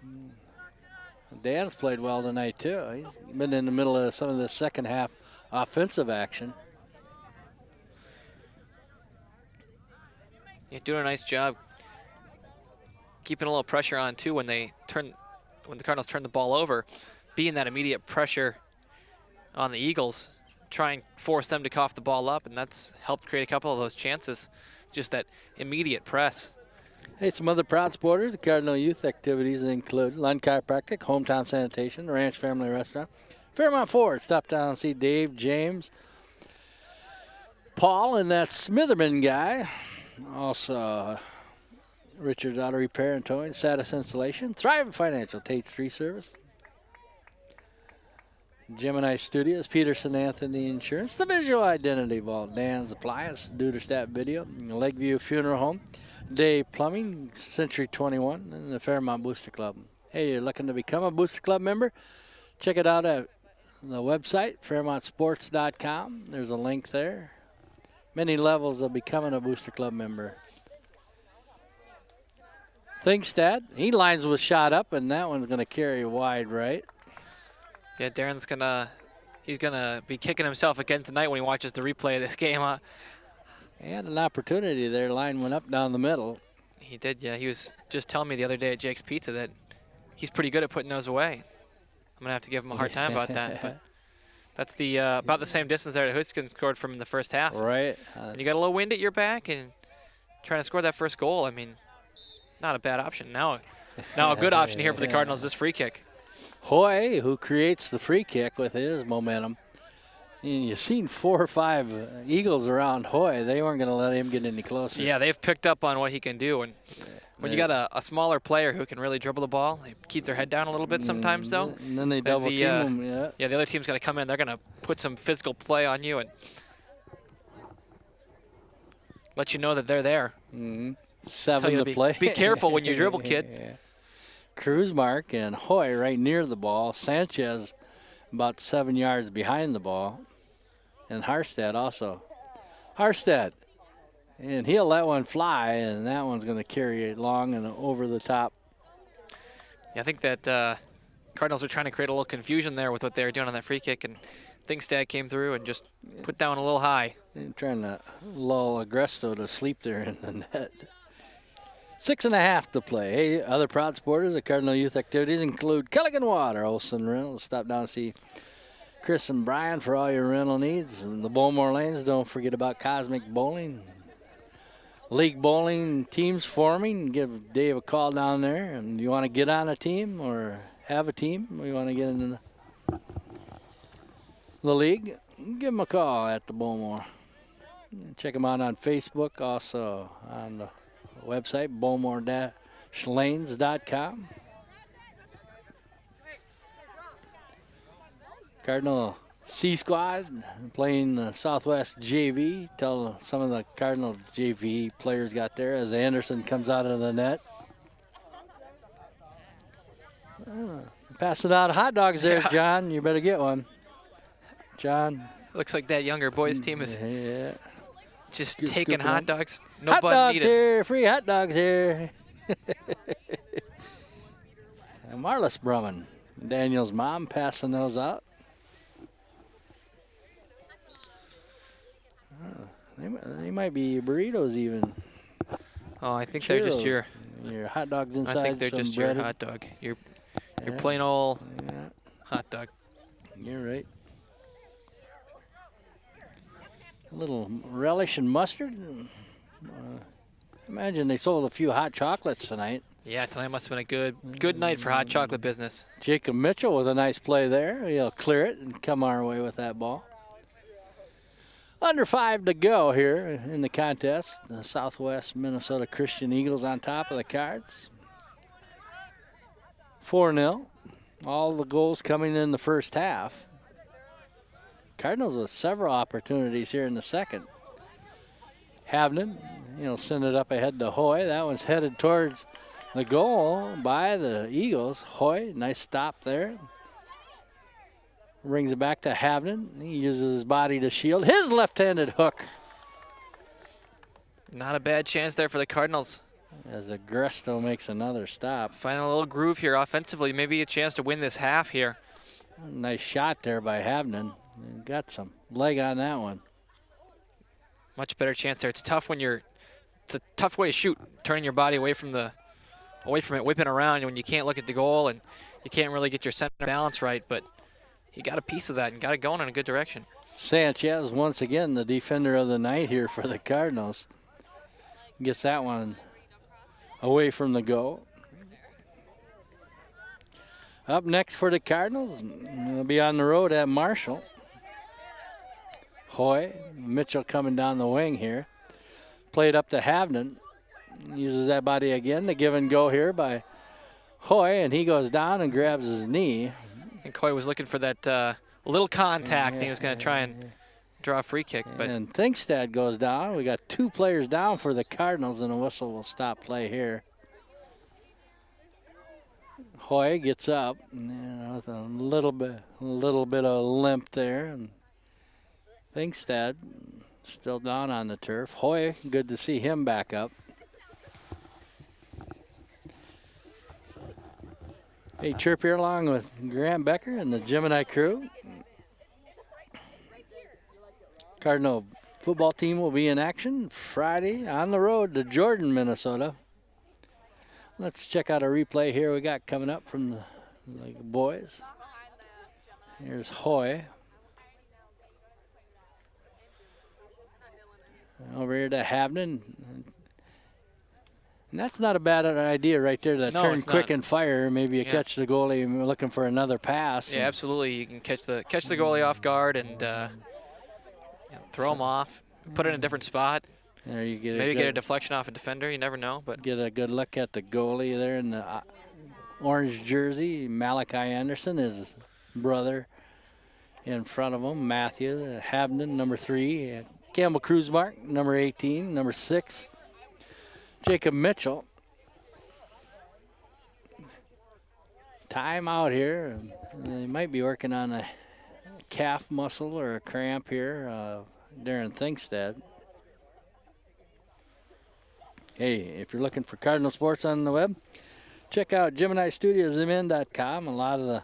Dan's played well tonight, too. He's been in the middle of some of the second half offensive action. You're doing a nice job keeping a little pressure on, too, when the Cardinals turn the ball over. Being that immediate pressure on the Eagles, try and force them to cough the ball up, and that's helped create a couple of those chances. Just that immediate press. Hey, some other proud supporters. The Cardinal youth activities include Lund Chiropractic, Hometown Sanitation, the Ranch Family Restaurant, Fairmont Ford. Stop down and see Dave, James, Paul, and that Smitherman guy. Also, Richard's Auto Repair and Towing, Satis Installation, Thrivent Financial, Tate Street Service, Gemini Studios, Peterson Anthony Insurance, the Visual Identity Vault, Dan's Appliance, Duderstadt Video, Lakeview Funeral Home, Day Plumbing, Century 21, and the Fairmont Booster Club. Hey, you're looking to become a Booster Club member? Check it out at the website, FairmontSports.com. There's a link there. Many levels of becoming a Booster Club member. Thingstad, he lines with shot up, and that one's going to carry wide right. Yeah, Darren's he's gonna be kicking himself again tonight when he watches the replay of this game. Huh? And an opportunity there. Line went up down the middle. He did, yeah. He was just telling me the other day at Jake's Pizza that he's pretty good at putting those away. I'm gonna have to give him a hard time about that. But that's the about the same distance there that Huskin scored from in the first half. Right. And you got a little wind at your back and trying to score that first goal. I mean, not a bad option. Now a good option here for the Cardinals, this free kick. Hoy, who creates the free kick with his momentum. And you've seen 4 or 5 Eagles around Hoy. They weren't going to let him get any closer. Yeah, they've picked up on what he can do. And when you got a smaller player who can really dribble the ball, they keep their head down a little bit sometimes, though. And then they double team him, Yeah, the other team's got to come in. They're going to put some physical play on you and let you know that they're there. 7 to play. Be careful when you dribble, kid. Yeah. Kruzmark and Hoy right near the ball. Sanchez about 7 yards behind the ball. And Harstead also. Harstead. And he'll let one fly, and that one's going to carry it long and over the top. Yeah, I think that Cardinals are trying to create a little confusion there with what they were doing on that free kick, and Thingstad came through and just put down a little high. And trying to lull Agresto to sleep there in the net. 6.5 to play. Hey, other proud supporters of Cardinal Youth activities include Kelligan Water, Olson Rental. Stop down and see Chris and Brian for all your rental needs. And the Bowmore Lanes, don't forget about Cosmic Bowling. League bowling teams forming. Give Dave a call down there. And you want to get on a team or have a team, or you want to get into the league, give them a call at the Bowmore. Check them out on Facebook, also on the website, bowmore-lanes.com. Cardinal C Squad playing the Southwest JV. Tell some of the Cardinal JV players got there as Anderson comes out of the net. Passing out hot dogs there, John. You better get one. John. Looks like that younger boys team is just taking scooping hot up. dogs. No Hot bun dogs needed. here, free hot dogs here. And Marlis Brumman, Daniel's mom, passing those out. They might be burritos even. Oh, I think they're just Churros. your hot dogs inside. I think they're some just breaded. your hot dog. Your plain old hot dog. You're right. A little relish and mustard. Imagine they sold a few hot chocolates tonight. Yeah, tonight must have been a good night for hot chocolate business. Jacob Mitchell with a nice play there. He'll clear it and come our way with that ball. Under 5 to go here in the contest. The Southwest Minnesota Christian Eagles on top of the cards. 4-0. All the goals coming in the first half. Cardinals with several opportunities here in the second. Havnen, send it up ahead to Hoy. That one's headed towards the goal by the Eagles. Hoy, nice stop there. Brings it back to Havnen. He uses his body to shield his left-handed hook. Not a bad chance there for the Cardinals. As Agresto makes another stop. Finding a little groove here offensively. Maybe a chance to win this half here. Nice shot there by Havnen. Got some leg on that one. Much better chance there. It's tough when it's a tough way to shoot, turning your body away from it, whipping around when you can't look at the goal and you can't really get your center balance right, but he got a piece of that and got it going in a good direction. Sanchez, once again, the defender of the night here for the Cardinals. Gets that one away from the goal. Up next for the Cardinals, will be on the road at Marshall. Hoy, Mitchell coming down the wing here. Played up to Havnen. Uses that body again. The give and go here by Hoy, and he goes down and grabs his knee. I think Hoy was looking for that little contact, and he was going to try and draw a free kick. But And Thinkstad goes down. We got 2 players down for the Cardinals, and a whistle will stop play here. Hoy gets up, with a little bit of limp there, and Thinkstad still down on the turf. Hoy, good to see him back up. Hey, Chirp here along with Grant Becker and the Gemini crew. Cardinal football team will be in action Friday on the road to Jordan, Minnesota. Let's check out a replay here we got coming up from the boys. Here's Hoy. Over here to Havnen. And that's not a bad idea right there to turn quick and fire. Maybe you catch the goalie looking for another pass. yeah, absolutely. You can catch the goalie off guard and throw him off, put it in a different spot. There you get Maybe get a deflection off a defender. You never know. But get a good look at the goalie there in the orange jersey. Malachi Anderson, his brother, in front of him. Matthew Havnen, number 3. Campbell Kruzmark, number 18. Number 6, Jacob Mitchell. Time out here. They might be working on a calf muscle or a cramp here. Darren Thinkstad. Hey, if you're looking for Cardinal Sports on the web, check out GeminiStudiosMN.com. A lot of the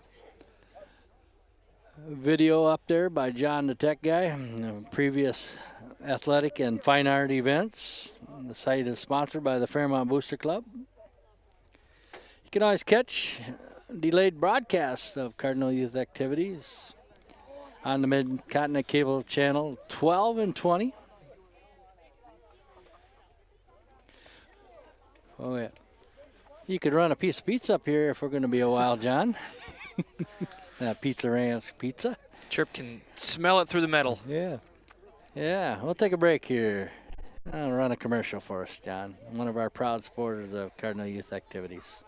video up there by John the Tech Guy, previous athletic and fine art events. The site is sponsored by the Fairmont Booster Club. You can always catch delayed broadcasts of Cardinal youth activities on the Mid-Continent Cable Channel 12 and 20. Oh, yeah. You could run a piece of pizza up here if we're going to be a while, John. That Pizza Ranch pizza. Chirp can smell it through the metal. Yeah. Yeah, we'll take a break here. I'll run a commercial for us, John. One of our proud supporters of Cardinal youth activities.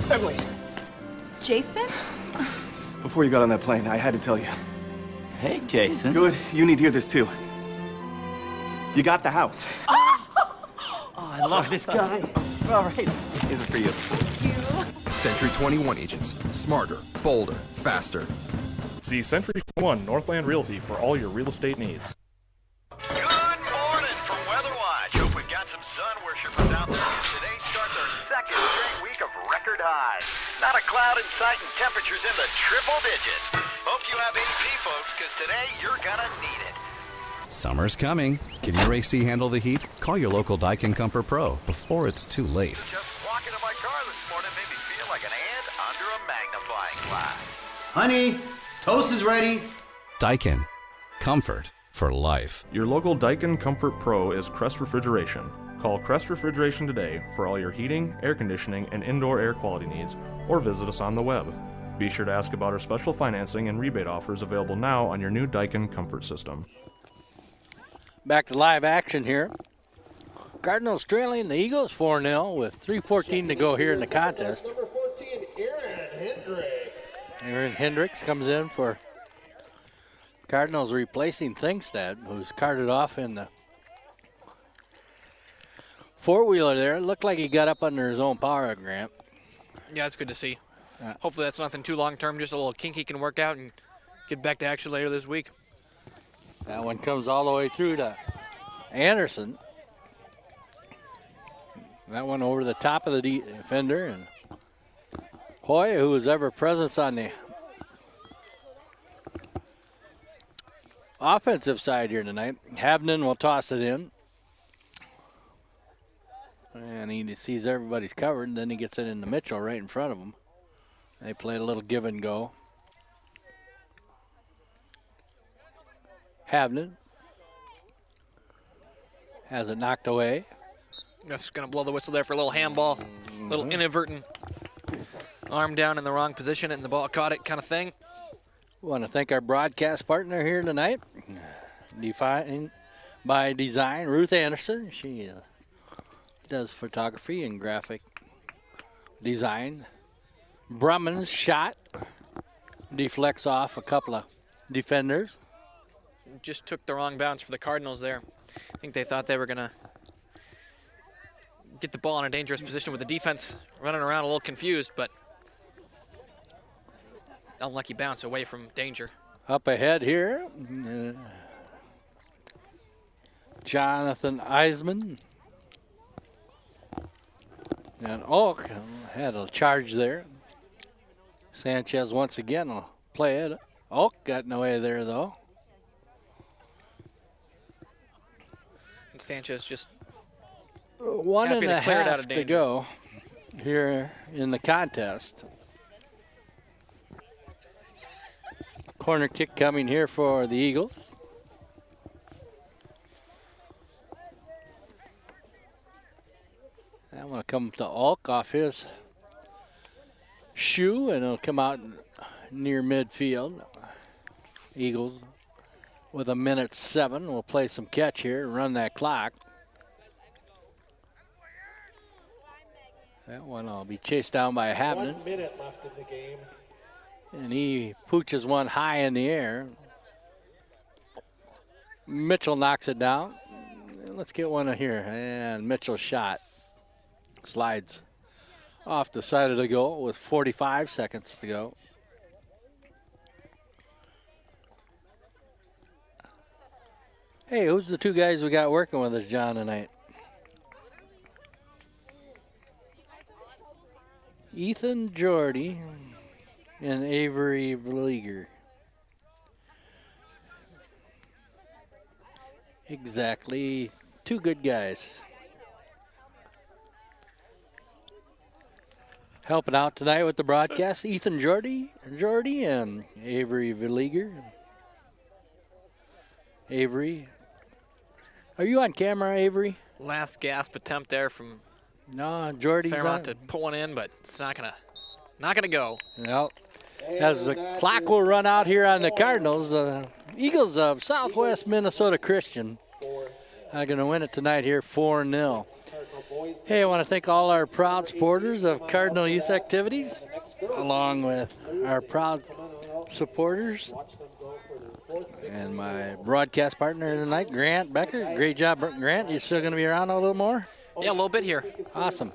Emily. Jason? Before you got on that plane, I had to tell you. Hey, Jason. Good. You need to hear this, too. You got the house. Oh, I love this guy. All right. Here's it for you. Century 21 agents. Smarter, bolder, faster. See Century 21 Northland Realty for all your real estate needs. Good morning from WeatherWatch. Hope we've got some sun worshipers out there because today starts our second straight week of record highs. Not a cloud in sight and temperatures in the triple digits. Hope you have AP, folks, because today you're gonna need it. Summer's coming. Can your AC handle the heat? Call your local Daikin Comfort Pro before it's too late. Just walking to my car this morning made me feel like an ant under a magnifying glass. Honey, toast is ready. Daikin. Comfort for life. Your local Daikin Comfort Pro is Crest Refrigeration. Call Crest Refrigeration today for all your heating, air conditioning, and indoor air quality needs, or visit us on the web. Be sure to ask about our special financing and rebate offers available now on your new Daikin Comfort System. Back to live action here. Cardinals trailing the Eagles 4-0 with 3:14 to go here in the contest. Number 14, Aaron Hendricks. Aaron Hendricks comes in for Cardinals, replacing Thinkstad, who's carted off in the four-wheeler there. It looked like he got up under his own power, Grant. Yeah, it's good to see. Hopefully that's nothing too long-term, just a little kink he can work out and get back to action later this week. That one comes all the way through to Anderson. That one over the top of the defender. And Hoy, who was ever present on the offensive side here tonight. Havnen will toss it in. he sees everybody's covered, and then he gets it into Mitchell right in front of him. They played a little give and go. Havnen has it knocked away. Just going to blow the whistle there for a little handball. Little inadvertent arm down in the wrong position and the ball caught it kind of thing. We want to thank our broadcast partner here tonight, Defined by Design, Ruth Anderson. She does photography and graphic design. Brumman's shot deflects off a couple of defenders. Just took the wrong bounce for the Cardinals there. I think they thought they were going to get the ball in a dangerous position with the defense running around a little confused, but unlucky bounce away from danger. Up ahead here, Jonathan Eisman. And Oak had a charge there. Sanchez once again will play it. Oak got in the way there, though. And Sanchez just One and a half to go here in the contest. Corner kick coming here for the Eagles. That one will come to Alk off his shoe, and it'll come out near midfield. Eagles with 1:07 will play some catch here, run that clock. That one will be chased down by Havnen. 1 minute left in the game. And he pooches one high in the air. Mitchell knocks it down. Let's get one here. And Mitchell's shot slides off the side of the goal with 45 seconds to go. Hey, who's the two guys we got working with us, John, tonight? Ethan Jordy and Avery Vleeger. Exactly. Two good guys. Helping out tonight with the broadcast, Ethan Jordy and Avery Vleeger. Avery. Are you on camera, Avery? Last gasp attempt there from Jordy's Fairmont on. to put one in, but it's not gonna go. Well, as the clock will run out here on the Cardinals, the Eagles of Southwest Minnesota Christian are going to win it tonight here 4-0. Hey, I want to thank all our proud supporters of Cardinal Youth Activities, along with our proud supporters and my broadcast partner tonight, Grant Becker. Great job, Grant. You still going to be around a little more? Yeah, a little bit here. Awesome.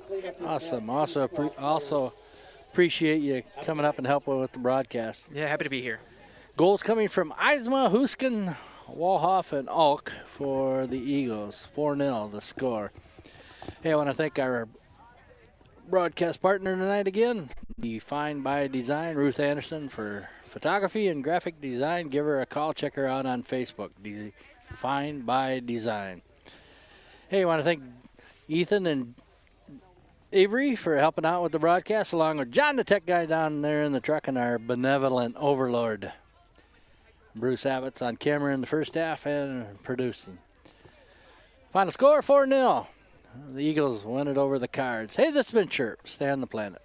Also appreciate you coming up and helping with the broadcast. Yeah, happy to be here. Goals coming from Eisma, Husken, Walhoff, and Alk for the Eagles. 4-0 the score. Hey, I want to thank our broadcast partner tonight again, Defined by Design, Ruth Anderson, for photography and graphic design. Give her a call. Check her out on Facebook, Defined by Design. Hey, I want to thank Ethan and Avery for helping out with the broadcast, along with John, the tech guy down there in the truck, and our benevolent overlord, Bruce Abbott's on camera in the first half and producing. Final score, 4-0. The Eagles win it over the Cards. Hey, this has been Chirp. Stay on the planet.